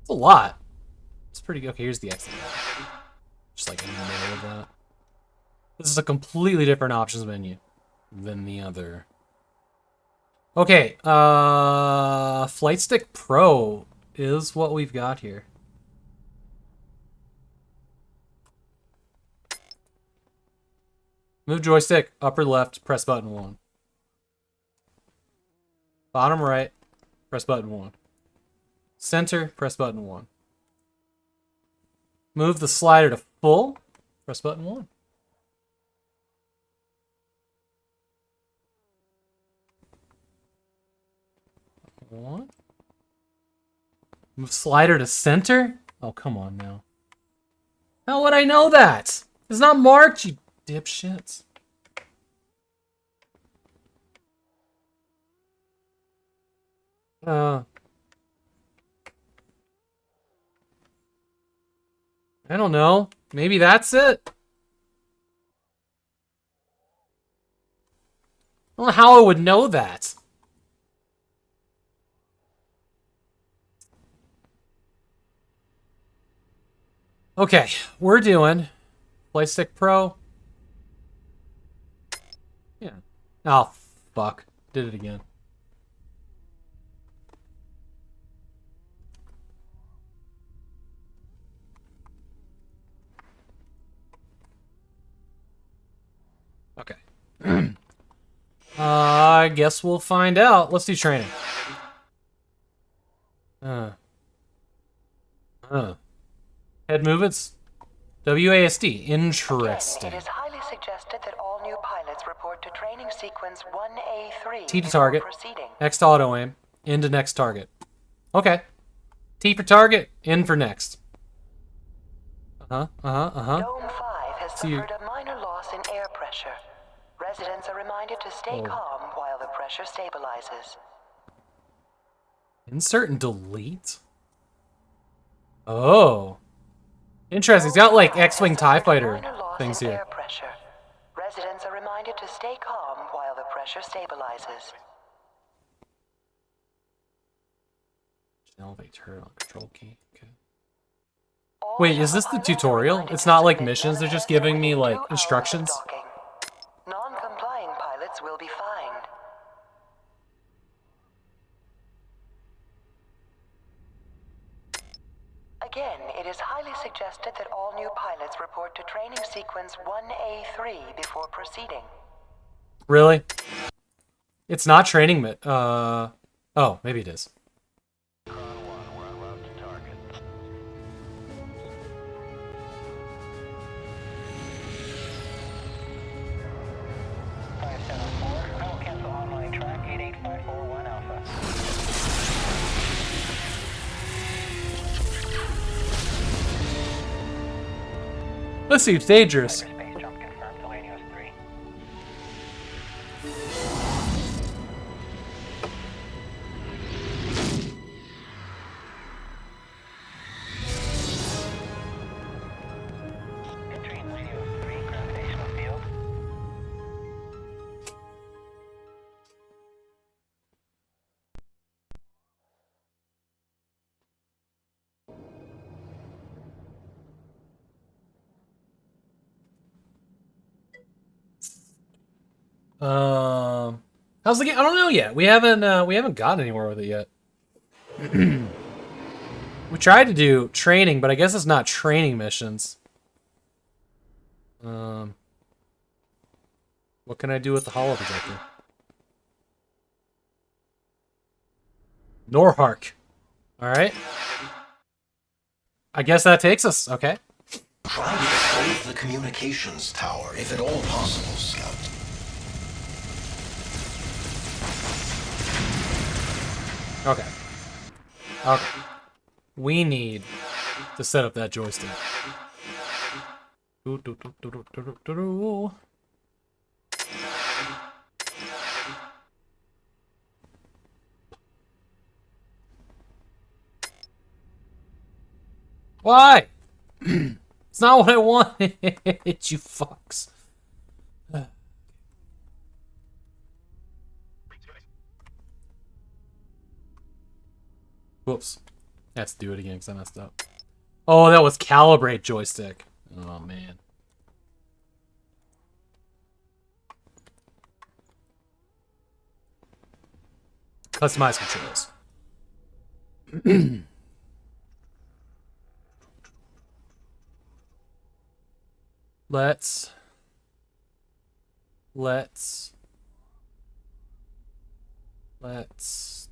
Speaker 1: It's a lot. It's pretty good. Okay, here's the exit. Just like in the middle of that. This is a completely different options menu than the other. Okay, Flight Stick Pro is what we've got here. Move joystick, upper left, press button 1. Bottom right, press button 1. Center, press button 1. Move the slider to full, press button 1. What? Move slider to center? Oh, come on now. How would I know that? It's not marked, you dipshits. I don't know. Maybe that's it? I don't know how I would know that. Okay, we're doing Flight Stick Pro. Yeah. Oh, fuck. Did it again. Okay. I guess we'll find out. Let's do training. Head movements. WASD. Interesting.
Speaker 3: Again, it is highly suggested that all new pilots report to training sequence 1A3
Speaker 1: T to
Speaker 3: before
Speaker 1: target.
Speaker 3: proceeding.
Speaker 1: X to auto aim. In to next target. Okay. T for target. In for next.
Speaker 3: Dome 5 has
Speaker 1: See you.
Speaker 3: suffered a minor loss in air pressure. Residents are reminded to stay calm while the pressure stabilizes.
Speaker 1: Insert and delete? Oh. Interesting. It's got like X-Wing TIE Fighter things here.
Speaker 3: Air pressure. Residents are reminded to stay calm while the pressure stabilizes.
Speaker 1: Elevate turret on control key. Okay.
Speaker 3: All
Speaker 1: Wait, is this the
Speaker 3: shuttle pilots are
Speaker 1: tutorial?
Speaker 3: reminded
Speaker 1: It's
Speaker 3: to
Speaker 1: not like
Speaker 3: submit
Speaker 1: missions, they're just
Speaker 3: manifests
Speaker 1: giving me
Speaker 3: within
Speaker 1: like
Speaker 3: 2 hours of
Speaker 1: instructions?
Speaker 3: docking. Non-complying pilots will be fined. Again, it is highly suggested that all new pilots report to training sequence 1A3 before proceeding.
Speaker 1: Really? It's not training oh, maybe it is. Let's see, it's dangerous. How's the game? I don't know yet. We haven't gotten anywhere with it yet. We tried to do training, but I guess it's not training missions. What can I do with the holoprojector? Norhark. Alright. I guess that takes us. Okay.
Speaker 4: Try to save the communications tower, if at all possible, Scout.
Speaker 1: Okay. Okay. We need to set up that joystick. Why? It's not what I wanted, you fucks. Whoops. I have to do it again because I messed up. Oh, that was calibrate joystick. Oh, man. Customize controls. Let's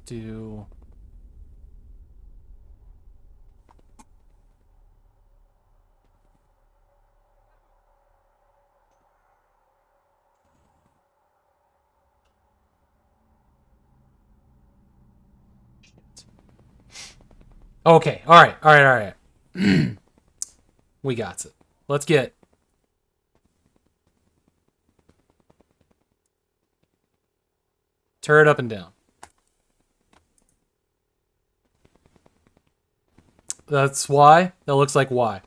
Speaker 1: do... Okay, alright. We got it. Let's get... turret up and down. That's Y? That looks like Y.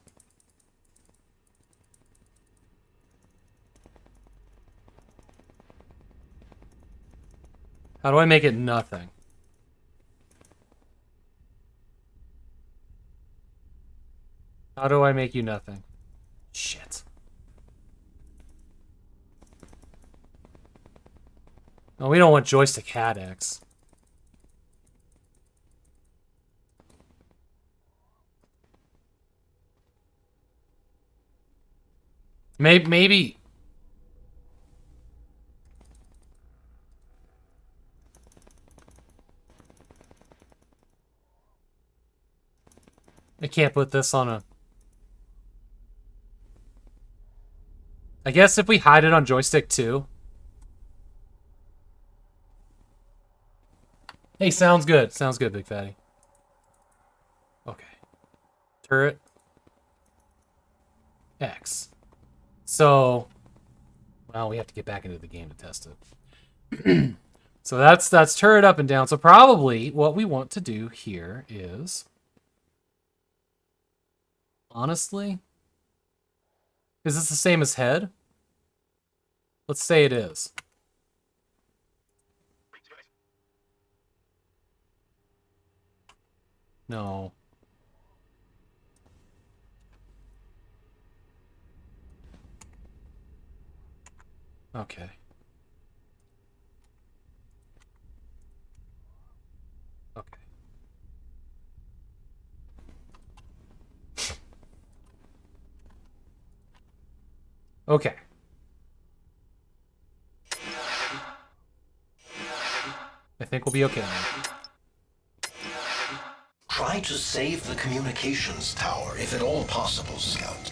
Speaker 1: How do I make it nothing? How do I make you nothing? Shit. Oh, we don't want joystick hat X. Maybe... I can't put this on a... I guess if we hide it on joystick 2. Hey, sounds good. Sounds good, Big Fatty. Okay. Turret. X. So... well, we have to get back into the game to test it. So that's turret up and down. So probably what we want to do here is... honestly... is this the same as head? Let's say it is. No. Okay. Okay. Okay. I think we'll be okay now.
Speaker 4: Try to save the communications tower, if at all possible, Scout.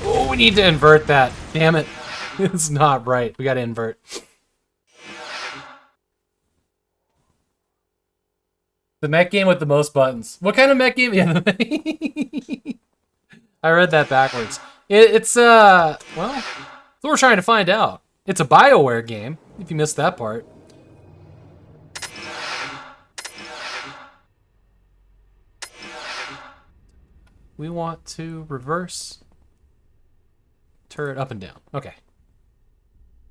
Speaker 1: Oh, we need to invert that. Damn it. It's not right. We gotta invert. The mech game with the most buttons. What kind of mech game? Yeah, I read that backwards. It's well, that's what we're trying to find out. It's a BioWare game, if you missed that part. We want to reverse turret up and down. Okay.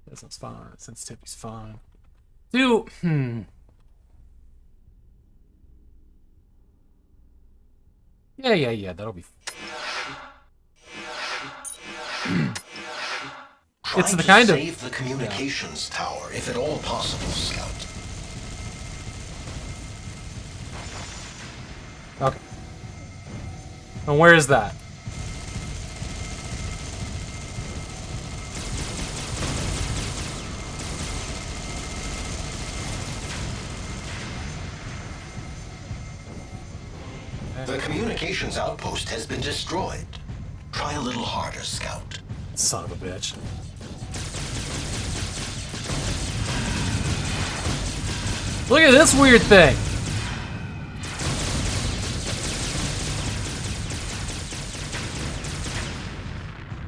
Speaker 1: This one's fine. Sensitivity's fine. Yeah, that'll be... it's the kind of...
Speaker 4: save the communications tower, if at all possible, Scout.
Speaker 1: Okay. And where is that?
Speaker 4: The communications outpost has been destroyed. Try a little harder, Scout.
Speaker 1: Son of a bitch. Look at this weird thing.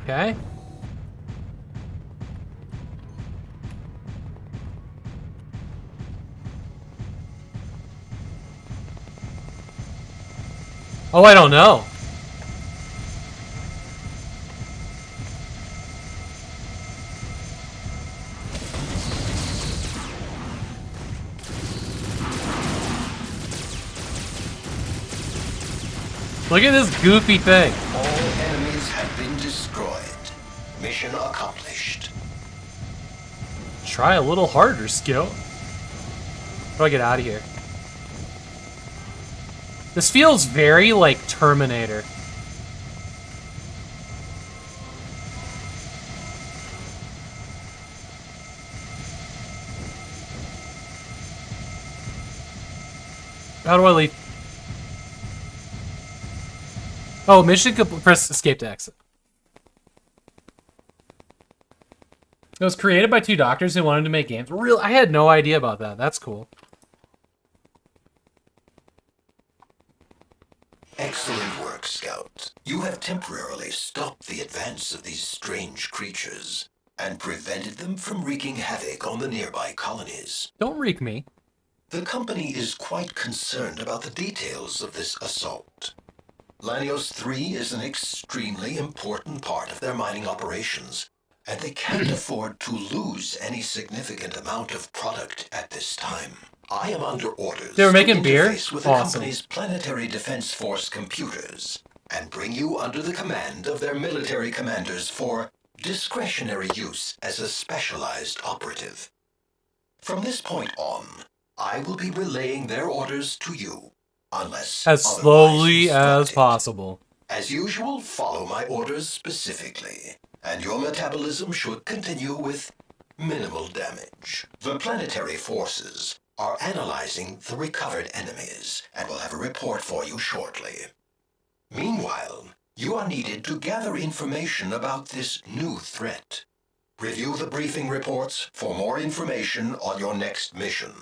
Speaker 1: Okay. Oh, I don't know. Look at this goofy thing.
Speaker 4: All enemies have been destroyed. Mission accomplished.
Speaker 1: Try a little harder, Scout. How do I get out of here? This feels very like Terminator. How do I leave? Oh, mission complete. Press escape to exit. It was created by two doctors who wanted to make games. Real? I had no idea about that. That's cool.
Speaker 4: Excellent work, Scout. You have temporarily stopped the advance of these strange creatures and prevented them from wreaking havoc on the nearby colonies.
Speaker 1: Don't reek me.
Speaker 4: The company is quite concerned about the details of this assault. Lanios 3 is an extremely important part of their mining operations, and they can't afford to lose any significant amount of product at this time. I am under orders
Speaker 1: They were making
Speaker 4: to
Speaker 1: beer?
Speaker 4: interface with the
Speaker 1: Awesome.
Speaker 4: company's Planetary Defense Force computers and bring you under the command of their military commanders for discretionary use as a specialized operative. From this point on, I will be relaying their orders to you, unless
Speaker 1: As
Speaker 4: otherwise
Speaker 1: slowly as
Speaker 4: instructed.
Speaker 1: possible.
Speaker 4: As usual, follow my orders specifically, and your metabolism should continue with minimal damage. The planetary forces are analyzing the recovered enemies and will have a report for you shortly. Meanwhile, you are needed to gather information about this new threat. Review the briefing reports for more information on your next mission.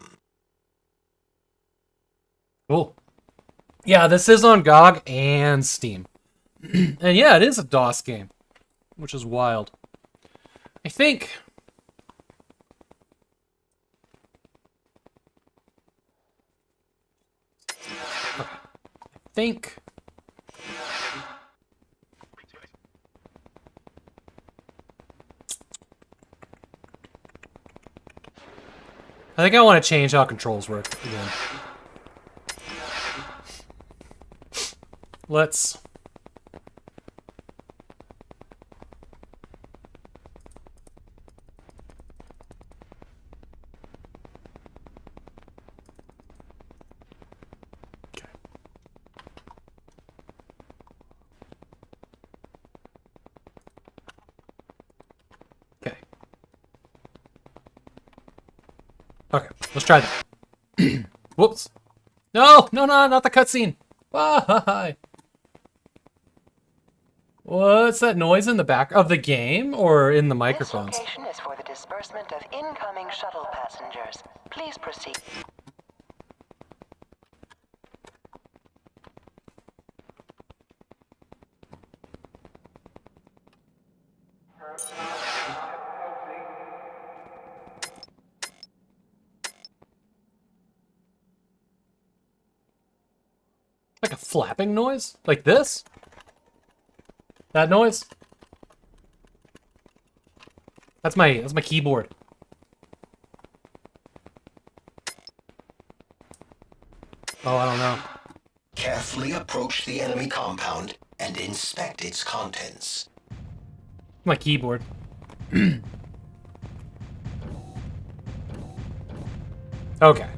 Speaker 1: Cool. Yeah, this is on GOG and Steam. And yeah, it is a DOS game, which is wild. I think... I think I want to change how controls work again. Let's... Okay. Okay. Okay, let's try that. Whoops. No, not the cutscene. Why? What's that noise in the back of the game or in the microphones?
Speaker 3: This location is for the disbursement of incoming shuttle passengers. Please proceed.
Speaker 1: Like a flapping noise? Like this? That noise? That's my keyboard. Oh, I don't know.
Speaker 4: Carefully approach the enemy compound and inspect its contents.
Speaker 1: My keyboard. Okay.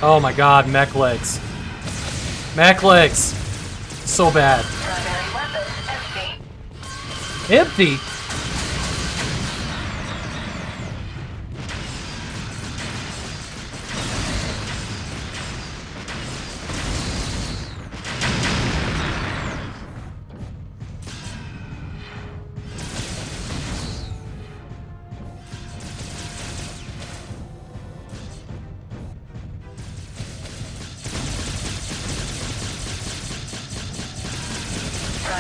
Speaker 1: Oh my god, mech legs. Mech legs! So bad.
Speaker 3: Primary weapon empty.
Speaker 1: Empty?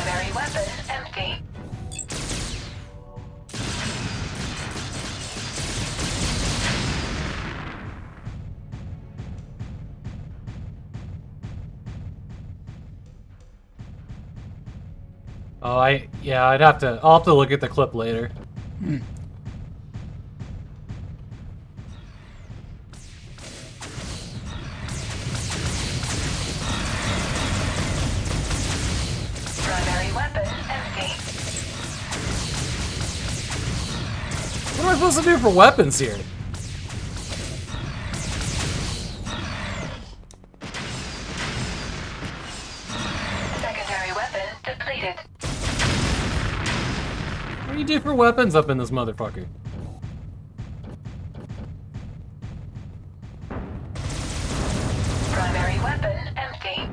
Speaker 3: Primary weapon empty.
Speaker 1: Oh, I'll have to look at the clip later.
Speaker 3: Primary weapon empty.
Speaker 1: What am I supposed to do for weapons here?
Speaker 3: Secondary weapon depleted.
Speaker 1: What do you do for weapons up in this motherfucker?
Speaker 3: Primary weapon empty.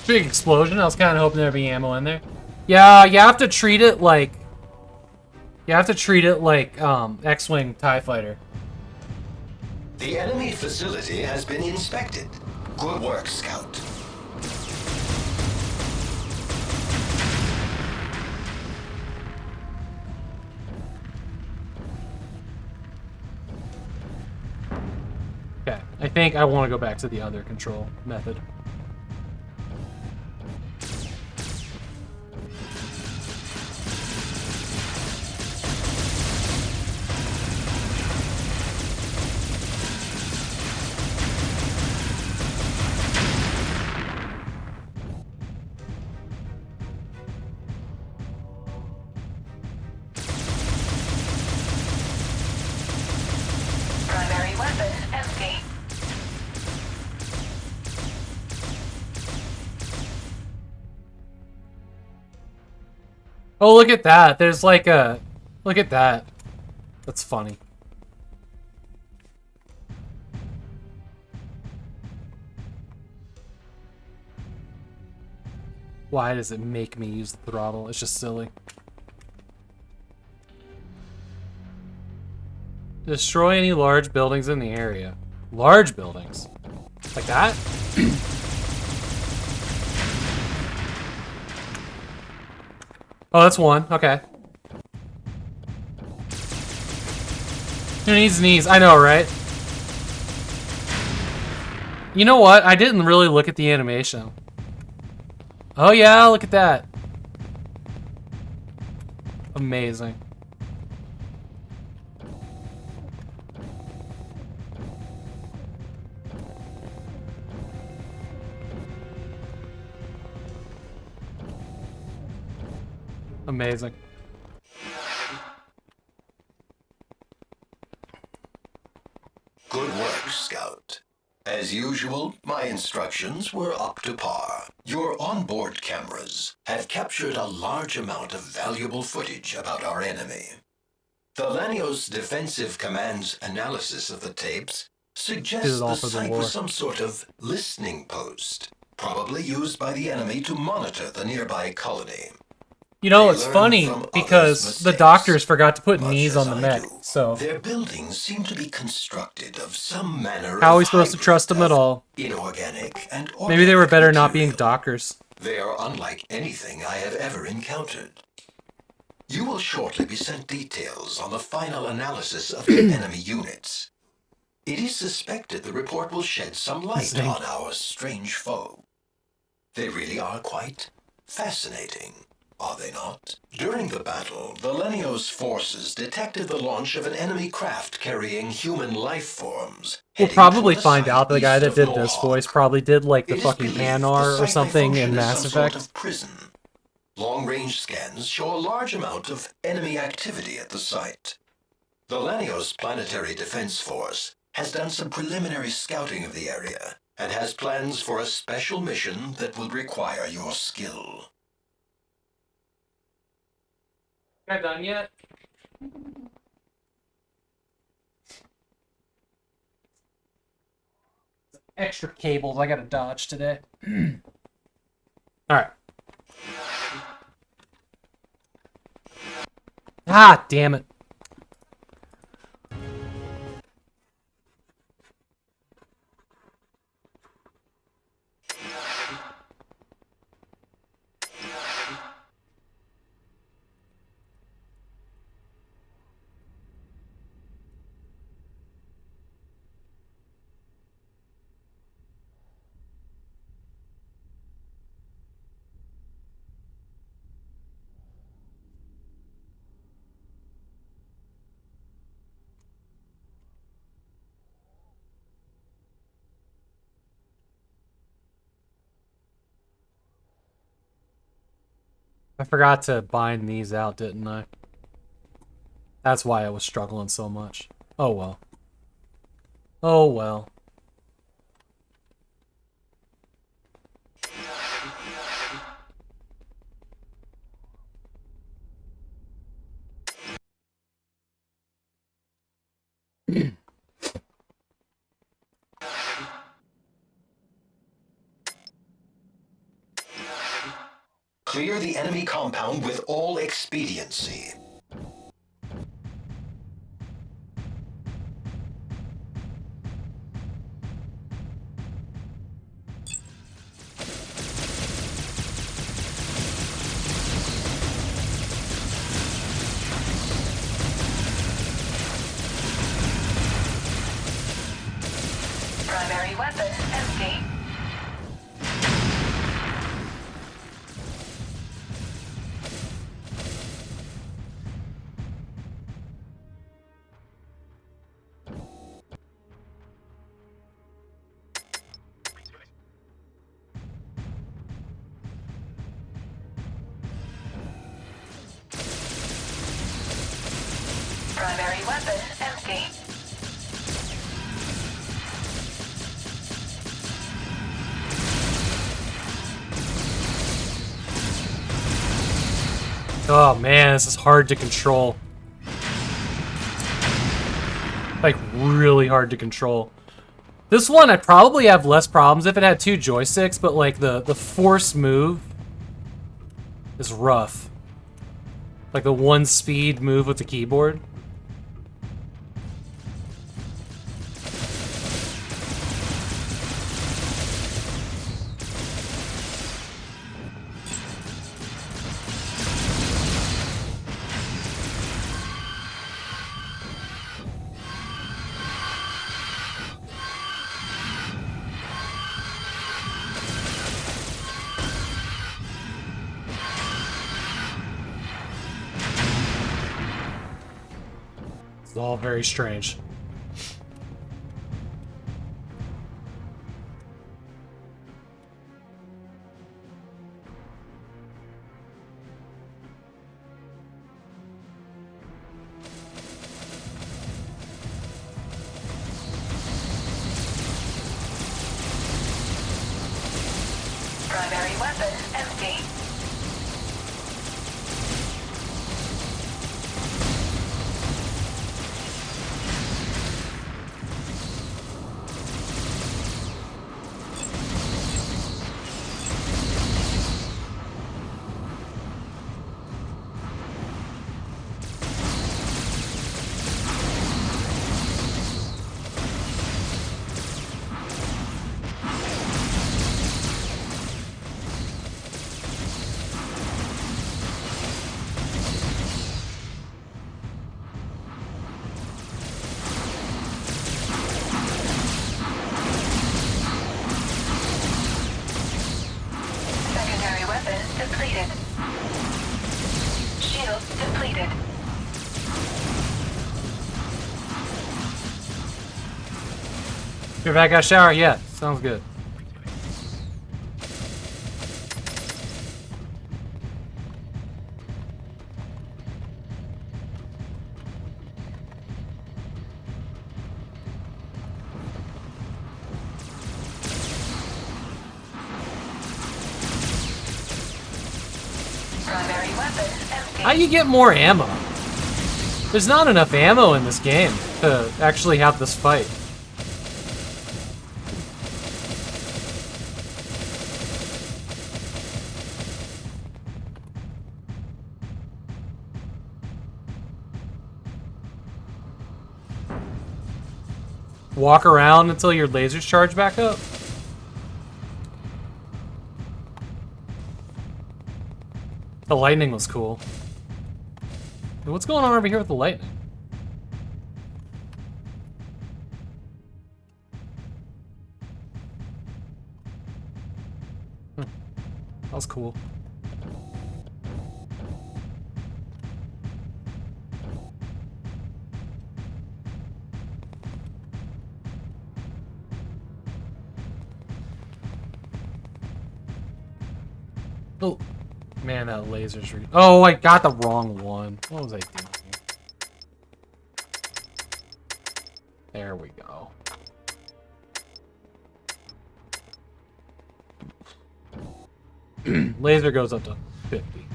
Speaker 1: Big explosion. I was kind of hoping there'd be ammo in there. Yeah, you have to treat it like... X-Wing TIE Fighter.
Speaker 4: The enemy facility has been inspected. Good work, Scout.
Speaker 1: Okay, I think I want to go back to the other control method.
Speaker 3: Primary weapon empty.
Speaker 1: Oh, look at that. There's like a... Look at that. That's funny. Why does it make me use the throttle? It's just silly. Destroy any large buildings in the area. Large buildings? Like that? Oh, that's one. Okay. Who needs knees? I know, right? You know what? I didn't really look at the animation. Oh yeah, look at that. Amazing. Amazing.
Speaker 4: Good work, Scout. As usual, my instructions were up to par. Your onboard cameras have captured a large amount of valuable footage about our enemy. The Lanios Defensive Command's analysis of the tapes suggests the site was some sort of listening post, probably used by the enemy to monitor the nearby colony.
Speaker 1: You know, it's funny because the doctors forgot to put knees on the mech, so...
Speaker 4: Their buildings seem to be constructed of some manner
Speaker 1: How are we supposed to trust them at all?
Speaker 4: Inorganic and
Speaker 1: Maybe they were better not being
Speaker 4: material.
Speaker 1: doctors.
Speaker 4: They are unlike anything I have ever encountered. You will shortly be sent details on the final analysis of the enemy units. It is suspected the report will shed some light on our strange foe. They really are quite fascinating, are they not? During the battle, the Lanios forces detected the launch of an enemy craft carrying human life forms.
Speaker 1: We'll probably find out the guy that did this voice probably did like the fucking Hanar or something in Mass Effect.
Speaker 4: Sort of prison. Long-range scans show a large amount of enemy activity at the site. The Lanios Planetary Defense Force has done some preliminary scouting of the area and has plans for a special mission that will require your skill.
Speaker 1: Am I done yet? Extra cables I gotta dodge today. Alright. Ah, damn it. I forgot to bind these out, didn't I? That's why I was struggling so much. Oh well. Oh well.
Speaker 4: Clear the enemy compound with all expediency.
Speaker 3: Primary weapon empty. Primary weapon empty.
Speaker 1: Oh man, this is hard to control. Like, really hard to control. This one, I'd probably have less problems if it had 2 joysticks, but like the force move is rough. Like the 1 speed move with the keyboard. It's all very strange.
Speaker 3: Primary weapon empty. Secondary weapon depleted. Shield depleted.
Speaker 1: You're back out shower? Yeah, sounds good. How you get more ammo? There's not enough ammo in this game to actually have this fight. Walk around until your lasers charge back up? The lightning was cool. What's going on over here with the lightning? That was cool. Oh, man, that laser's oh, I got the wrong one. What was I doing? There we go. Laser goes up to 50.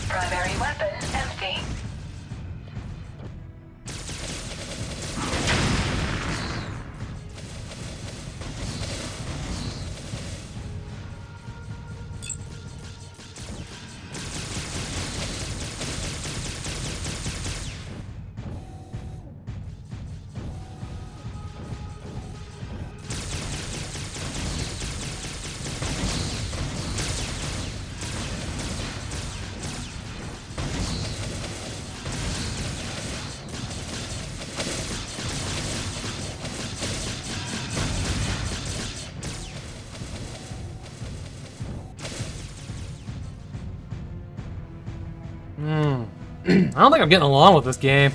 Speaker 3: Primary weapon empty.
Speaker 1: I don't think I'm getting along with this game.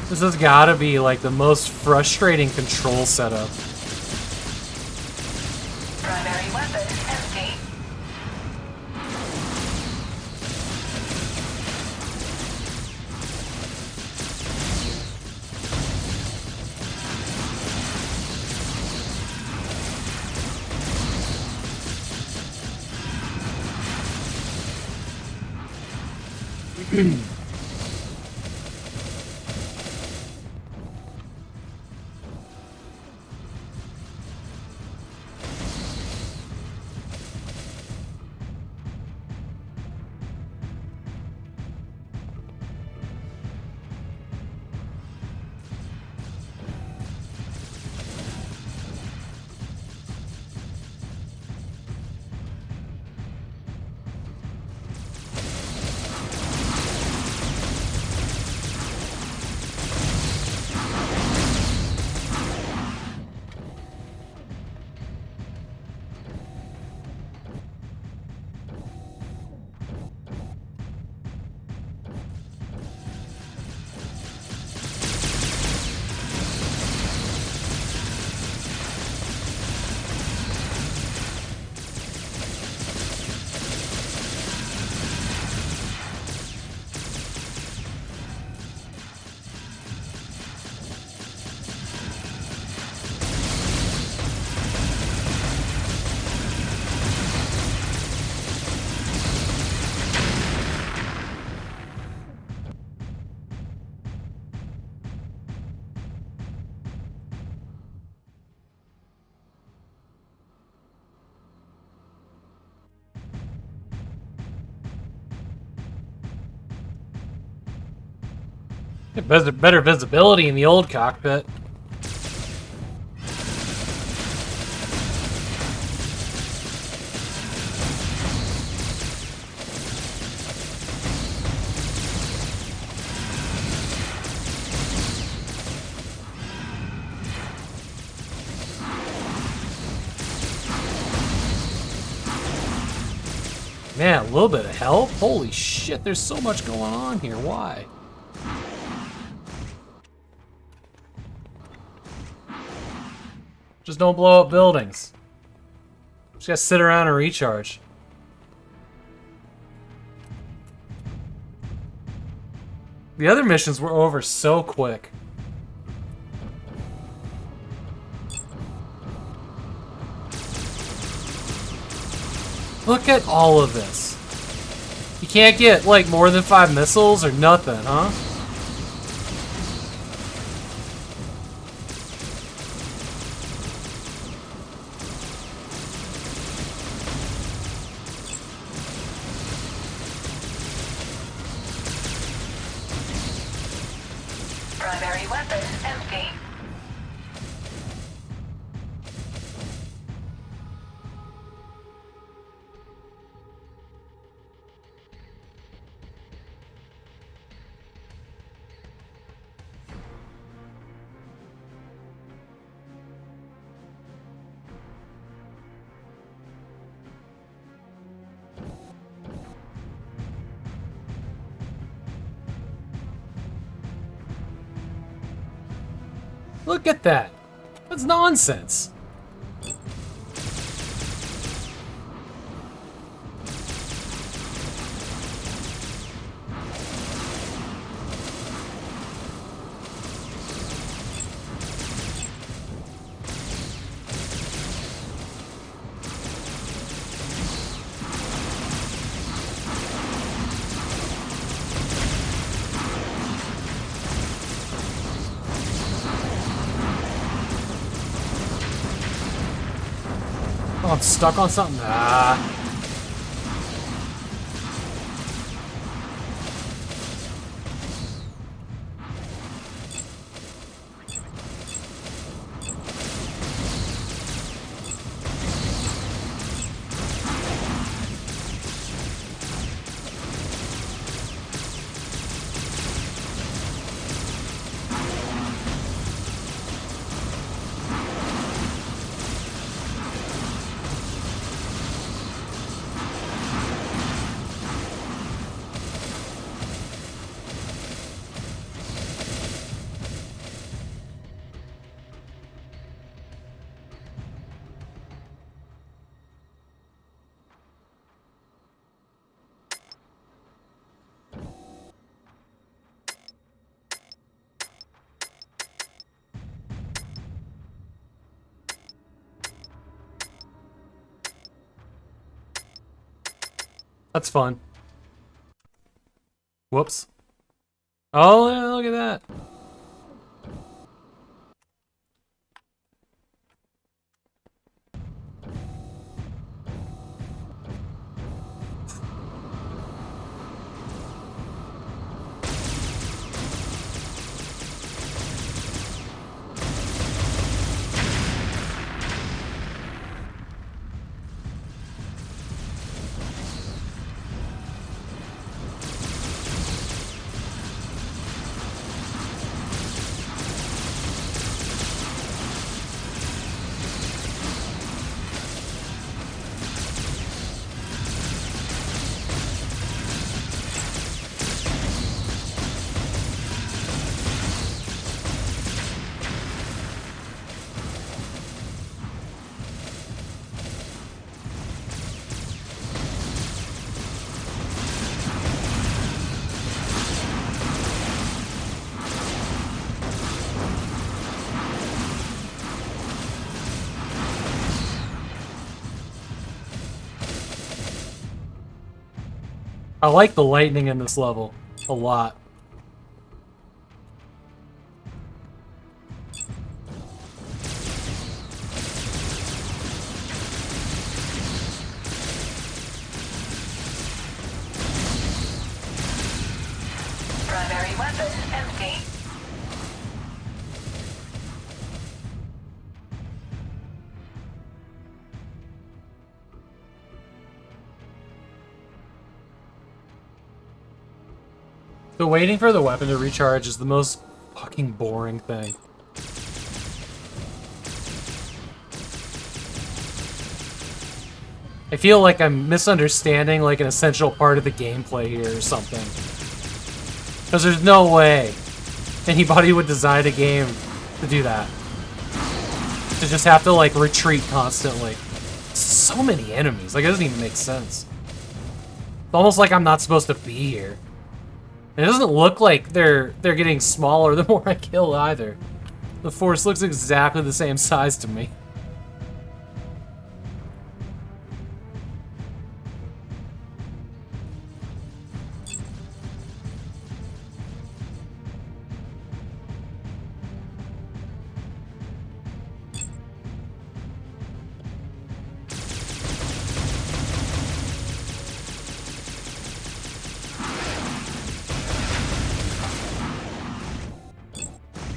Speaker 1: This has gotta be like the most frustrating control setup.
Speaker 3: Primary weapon empty.
Speaker 1: Better visibility in the old cockpit. Man, a little bit of help? Holy shit, there's so much going on here. Why? Just don't blow up buildings. Just gotta sit around and recharge. The other missions were over so quick. Look at all of this. You can't get, like, more than 5 missiles or nothing, huh?
Speaker 3: Primary weapon empty.
Speaker 1: Look at that. That's nonsense. Oh, I'm stuck on something? Ah. That's fun. Whoops. Oh, yeah, look at that. I like the lightning in this level a lot.
Speaker 3: Primary weapon empty.
Speaker 1: So waiting for the weapon to recharge is the most fucking boring thing. I feel like I'm misunderstanding like an essential part of the gameplay here or something. Because there's no way anybody would design a game to do that. To just have to like retreat constantly. So many enemies, like it doesn't even make sense. It's almost like I'm not supposed to be here. And it doesn't look like they're getting smaller the more I kill either. The force looks exactly the same size to me.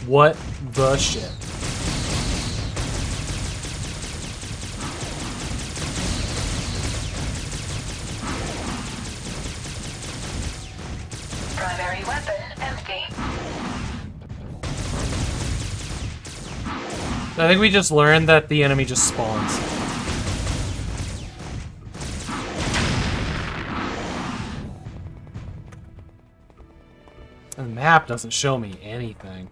Speaker 1: What the shit?
Speaker 3: Primary weapon empty.
Speaker 1: I think we just learned that the enemy just spawns. And the map doesn't show me anything.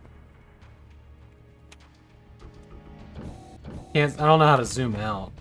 Speaker 1: I don't know how to zoom out.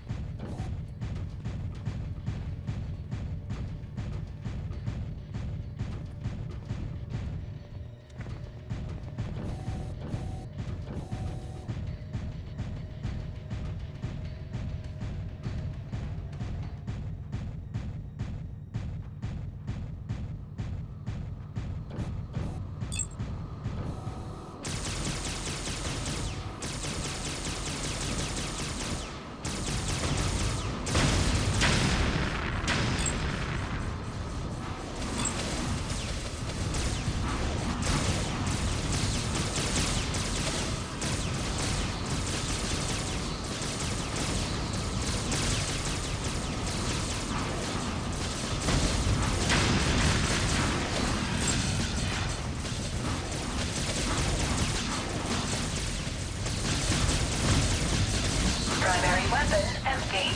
Speaker 3: Primary weapon empty.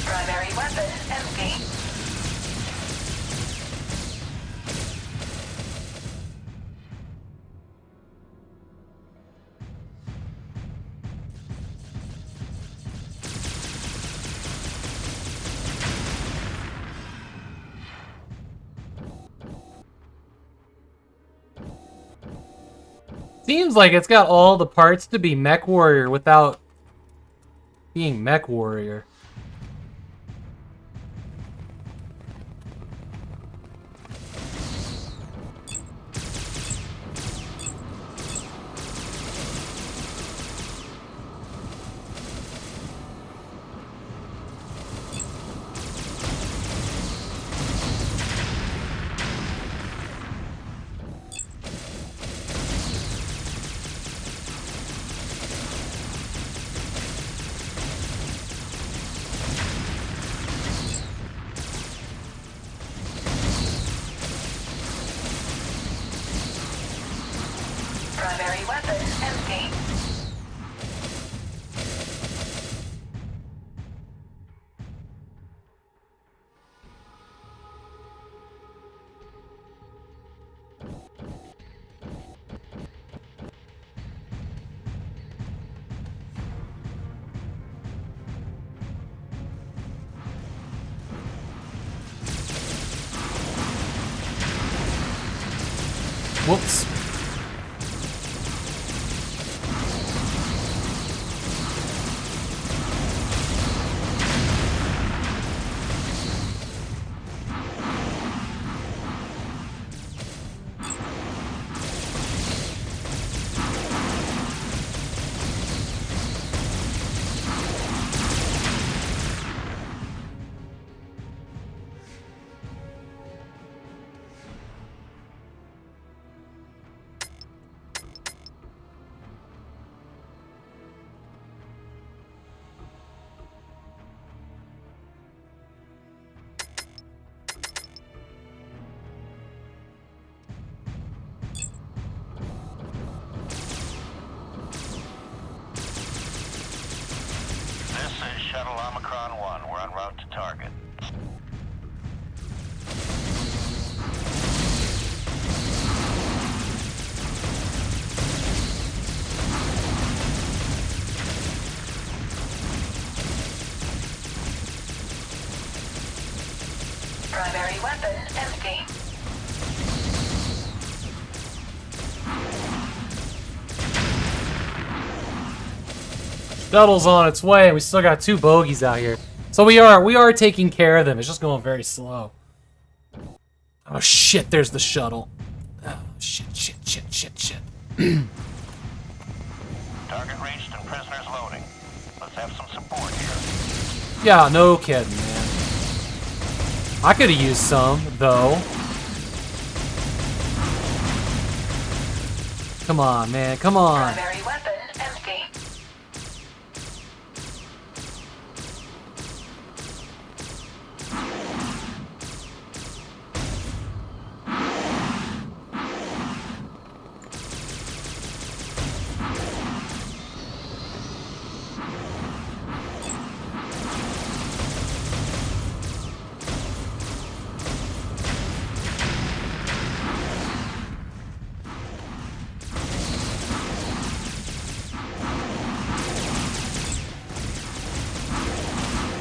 Speaker 3: Primary weapon empty.
Speaker 1: Seems like it's got all the parts to be Mech Warrior without being Mech Warrior.
Speaker 3: Primary weapon empty.
Speaker 1: Whoops.
Speaker 5: Shuttle Omicron 1. We're en route to target.
Speaker 3: Primary weapon empty.
Speaker 1: Shuttle's on its way. We still got 2 bogeys out here. So we are taking care of them. It's just going very slow. Oh shit, there's the shuttle. Oh shit.
Speaker 5: Target reached and prisoners loading. Let's have some support here.
Speaker 1: Yeah, no kidding, man. I could have used some, though. Come on, man, come on.
Speaker 3: Primary weapon empty.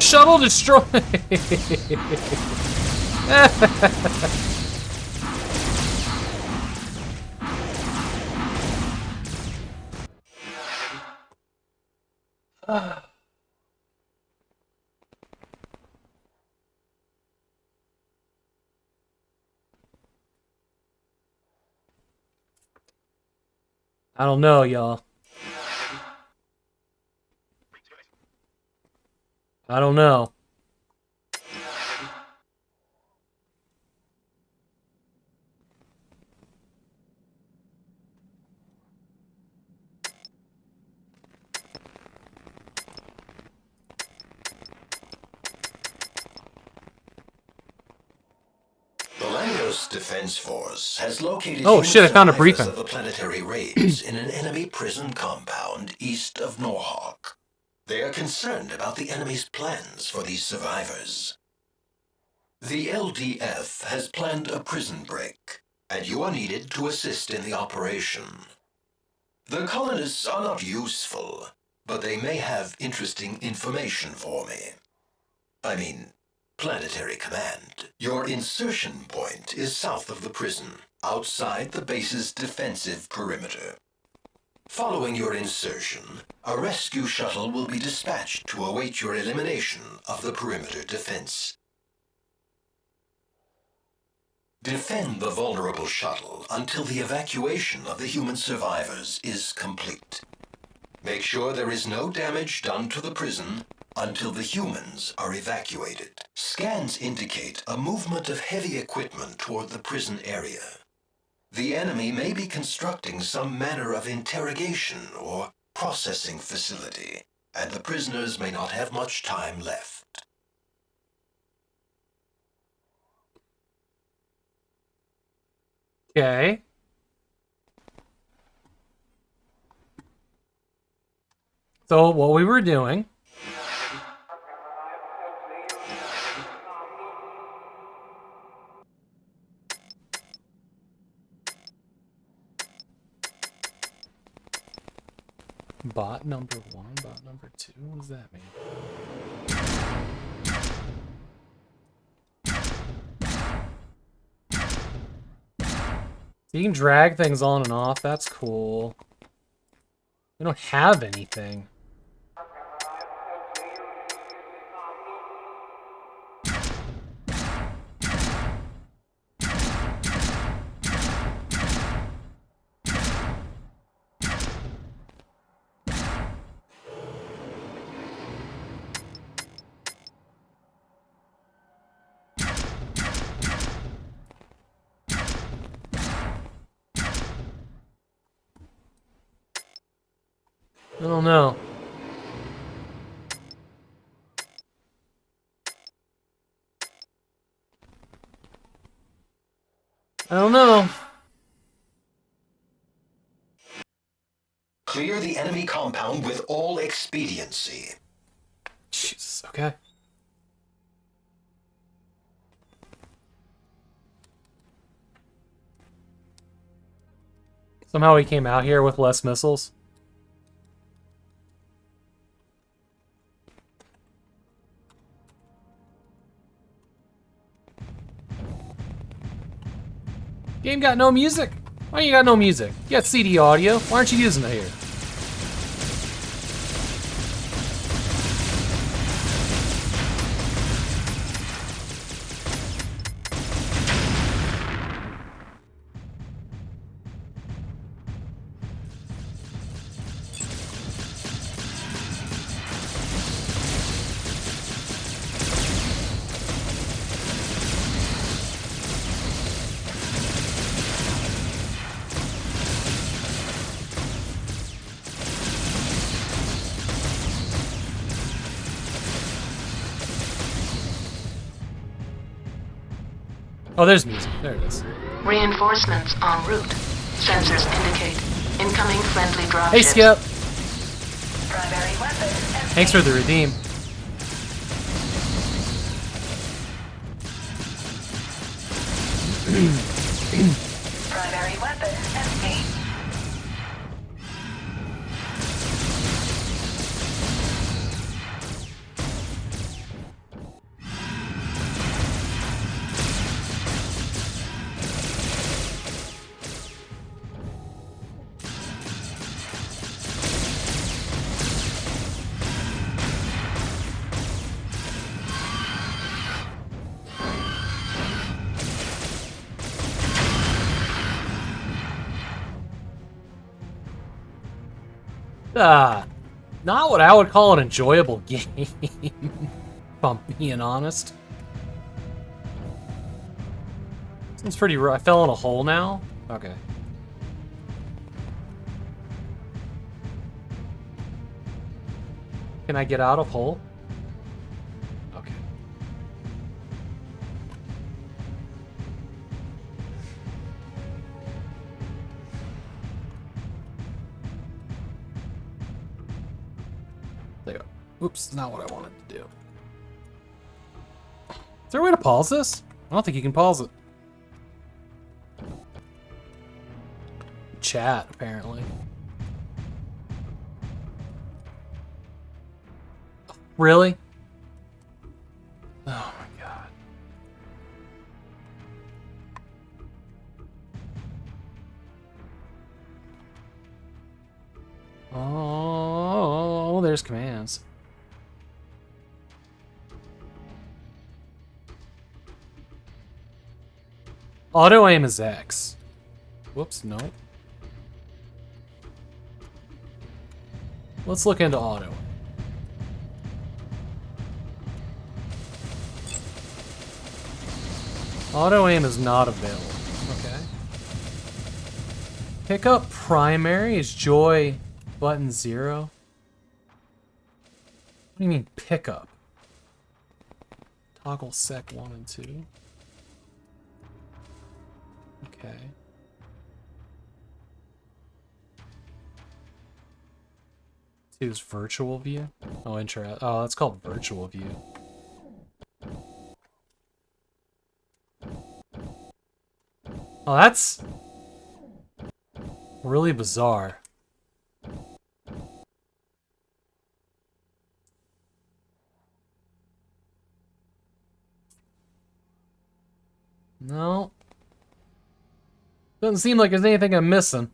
Speaker 1: Shuttle destroyed. I don't know, y'all. I don't know.
Speaker 4: The Langos Defense Force has located
Speaker 1: Oh,
Speaker 4: human
Speaker 1: shit, I found a
Speaker 4: survivors
Speaker 1: briefing.
Speaker 4: of the planetary raids in an enemy prison compound east of Norhawk. They are concerned about the enemy's plans for these survivors. The LDF has planned a prison break, and you are needed to assist in the operation. The colonists are not useful, but they may have interesting information for me. I mean, Planetary Command. Your insertion point is south of the prison, outside the base's defensive perimeter. Following your insertion, a rescue shuttle will be dispatched to await your elimination of the perimeter defense. Defend the vulnerable shuttle until the evacuation of the human survivors is complete. Make sure there is no damage done to the prison until the humans are evacuated. Scans indicate a movement of heavy equipment toward the prison area. The enemy may be constructing some manner of interrogation or processing facility, and the prisoners may not have much time left.
Speaker 1: Okay. So, what we were doing... Bot number 1, bot number 2, what does that mean? So you can drag things on and off, that's cool. We don't have anything. I don't know. I don't know.
Speaker 4: Clear the enemy compound with all expediency.
Speaker 1: Jesus, okay. Somehow he came out here with less missiles. Game got no music? Why you got no music? You got CD audio. Why aren't you using it here? Oh, there's music. There it is.
Speaker 6: Reinforcements en route. Sensors indicate incoming friendly dropships.
Speaker 1: Hey, Skip.
Speaker 3: Primary weapon empty.
Speaker 1: Thanks for the redeem.
Speaker 3: Primary weapon empty.
Speaker 1: Not what I would call an enjoyable game, if I'm being honest. Seems pretty rough. I fell in a hole now? Okay. Can I get out of hole? Okay. There you go. Oops, not what I wanted to do. Is there a way to pause this? I don't think you can pause it. Chat, apparently. Really? Oh my god. Oh, there's commands. Auto aim is X. Whoops, no. Let's look into auto. Auto aim is not available. Okay. Pick up primary is joy button 0. What do you mean pick up? Toggle sec 1 and 2. Okay. Choose virtual view. Oh, oh, that's called virtual view. Oh, that's really bizarre. No. Doesn't seem like there's anything I'm missing.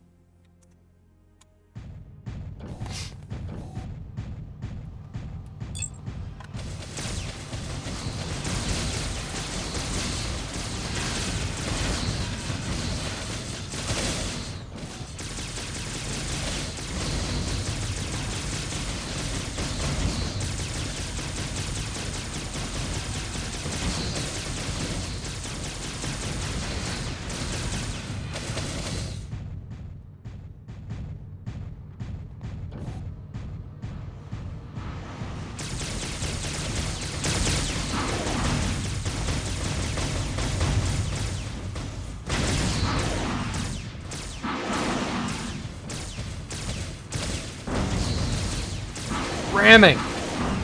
Speaker 1: Ramming!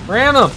Speaker 1: Ram him!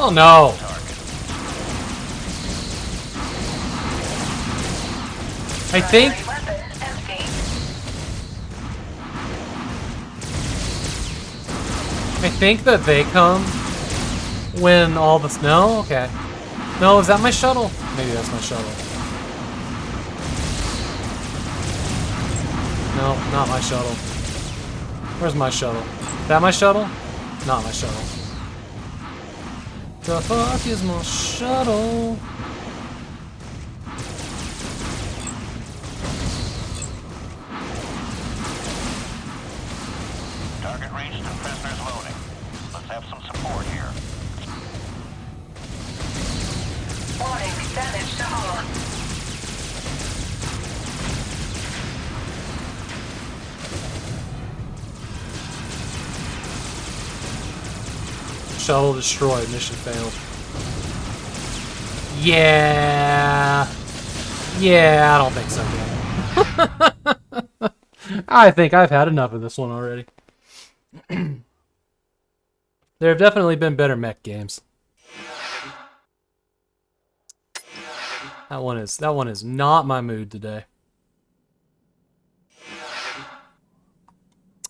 Speaker 1: Oh no! I think... I think that they come when all the... No? Okay. No, is that my shuttle? Maybe that's my shuttle. No, not my shuttle. Where's my shuttle? Is that my shuttle? Not my shuttle. The fuck is my shuttle?
Speaker 5: Target reached and prisoners loading. Let's have some support here.
Speaker 6: Warning, damage to hull.
Speaker 1: Shuttle destroyed. Mission failed. Yeah. Yeah, I don't think so, man. I think I've had enough of this one already. There have definitely been better mech games. That one is not my mood today.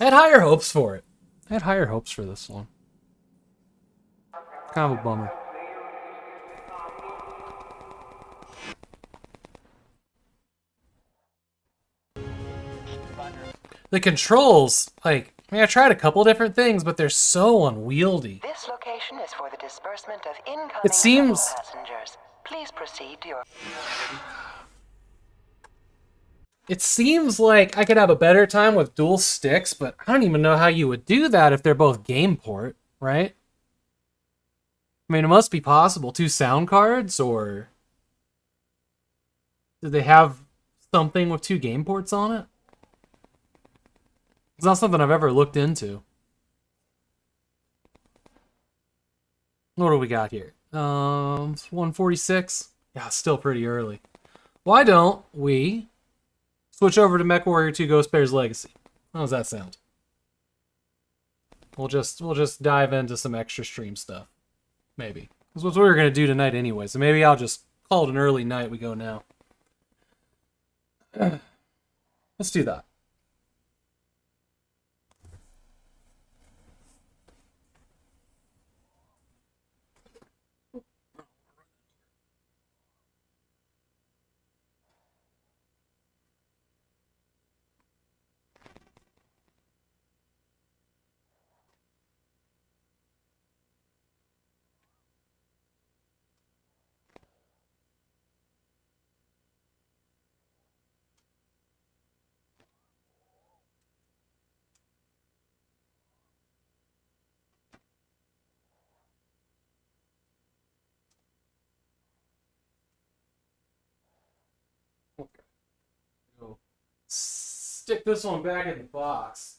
Speaker 1: I had higher hopes for it. I had higher hopes for this one. Kind of a bummer. The controls, like, I mean, I tried a couple different things, but they're so unwieldy.
Speaker 3: This location is for the disbursement of incoming
Speaker 1: It seems...
Speaker 3: shuttle passengers. Please proceed to your...
Speaker 1: It seems like I could have a better time with dual sticks, but I don't even know how you would do that if they're both game port, right? I mean, it must be possible. 2 sound cards, or... Do they have something with 2 game ports on it? It's not something I've ever looked into. What do we got here? 146? Yeah, still pretty early. Why don't we switch over to MechWarrior 2 Ghost Bear's Legacy? How does that sound? We'll just dive into some extra stream stuff. Maybe. That's what we were going to do tonight anyway, so maybe I'll just call it an early night. We go now. Let's do that. Go stick this one back in the box.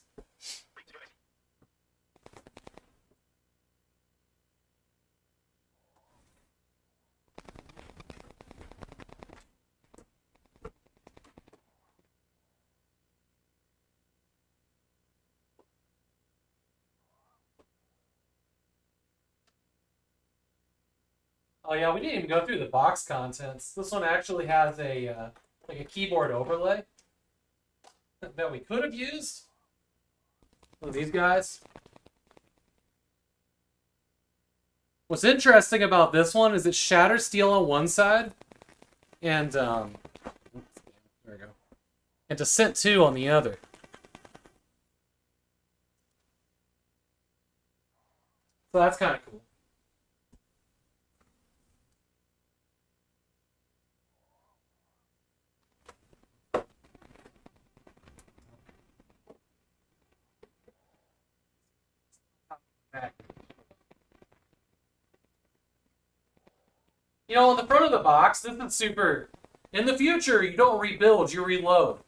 Speaker 1: Oh yeah, we didn't even go through the box contents. This one actually has a like a keyboard overlay that we could have used. One of these guys. What's interesting about this one is it shatters steel on one side, and there we go, and Descent 2 on the other. So that's kind of cool. You know, on the front of the box, this is super... In the future, you don't rebuild, you reload.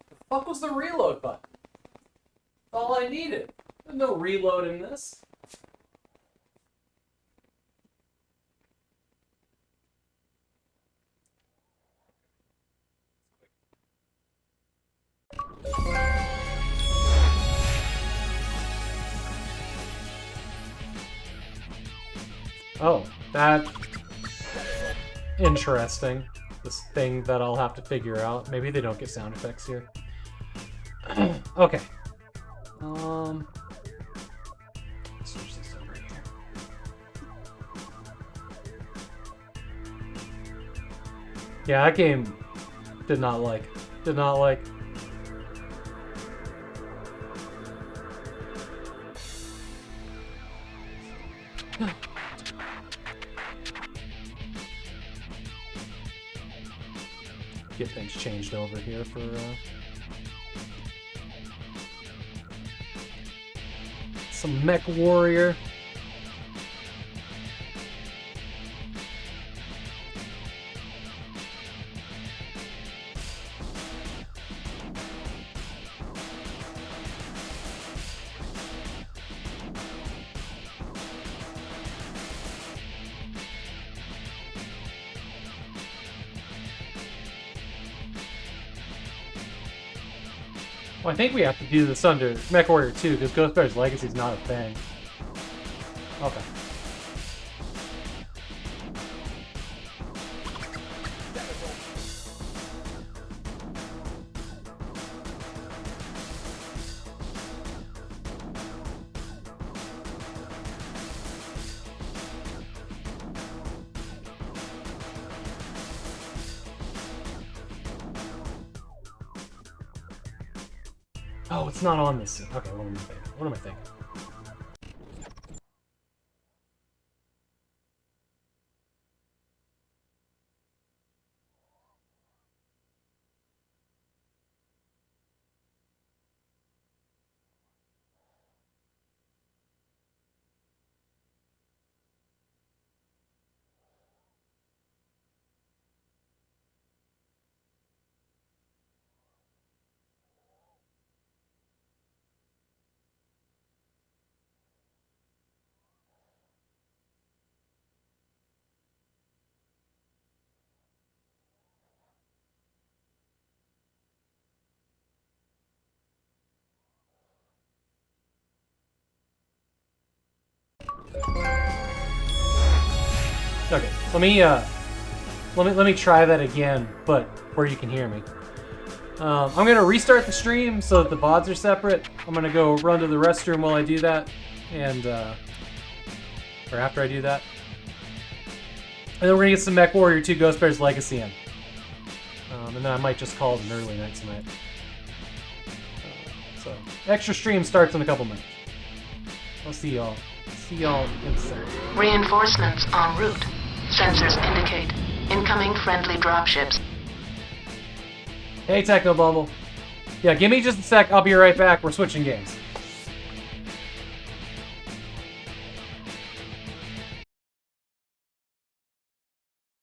Speaker 1: The fuck was the reload button? That's all I needed. There's no reload in this. Oh, that... Interesting. This thing that I'll have to figure out. Maybe they don't get sound effects here. Okay. Switch this over here. Yeah, that game did not like. Get things changed over here for some Mech Warrior. Well, I think we have to do this under Mech Warrior 2 because Ghost Bear's Legacy is not a thing. Okay. Oh, it's not on this. Okay, what am I thinking? What am I thinking? Okay, let me try that again, but where you can hear me. I'm gonna restart the stream so that the VODs are separate. I'm gonna go run to the restroom while I do that, and or after I do that, and then we're gonna get some Mech Warrior 2 Ghost Bear's Legacy in, and then I might just call it an early night tonight. So extra stream starts in a couple minutes. I'll see y'all. See y'all in a second.
Speaker 6: Reinforcements en route. Sensors indicate incoming friendly dropships.
Speaker 1: Hey, Techno Bumble. Yeah, give me just a sec. I'll be right back. We're switching games.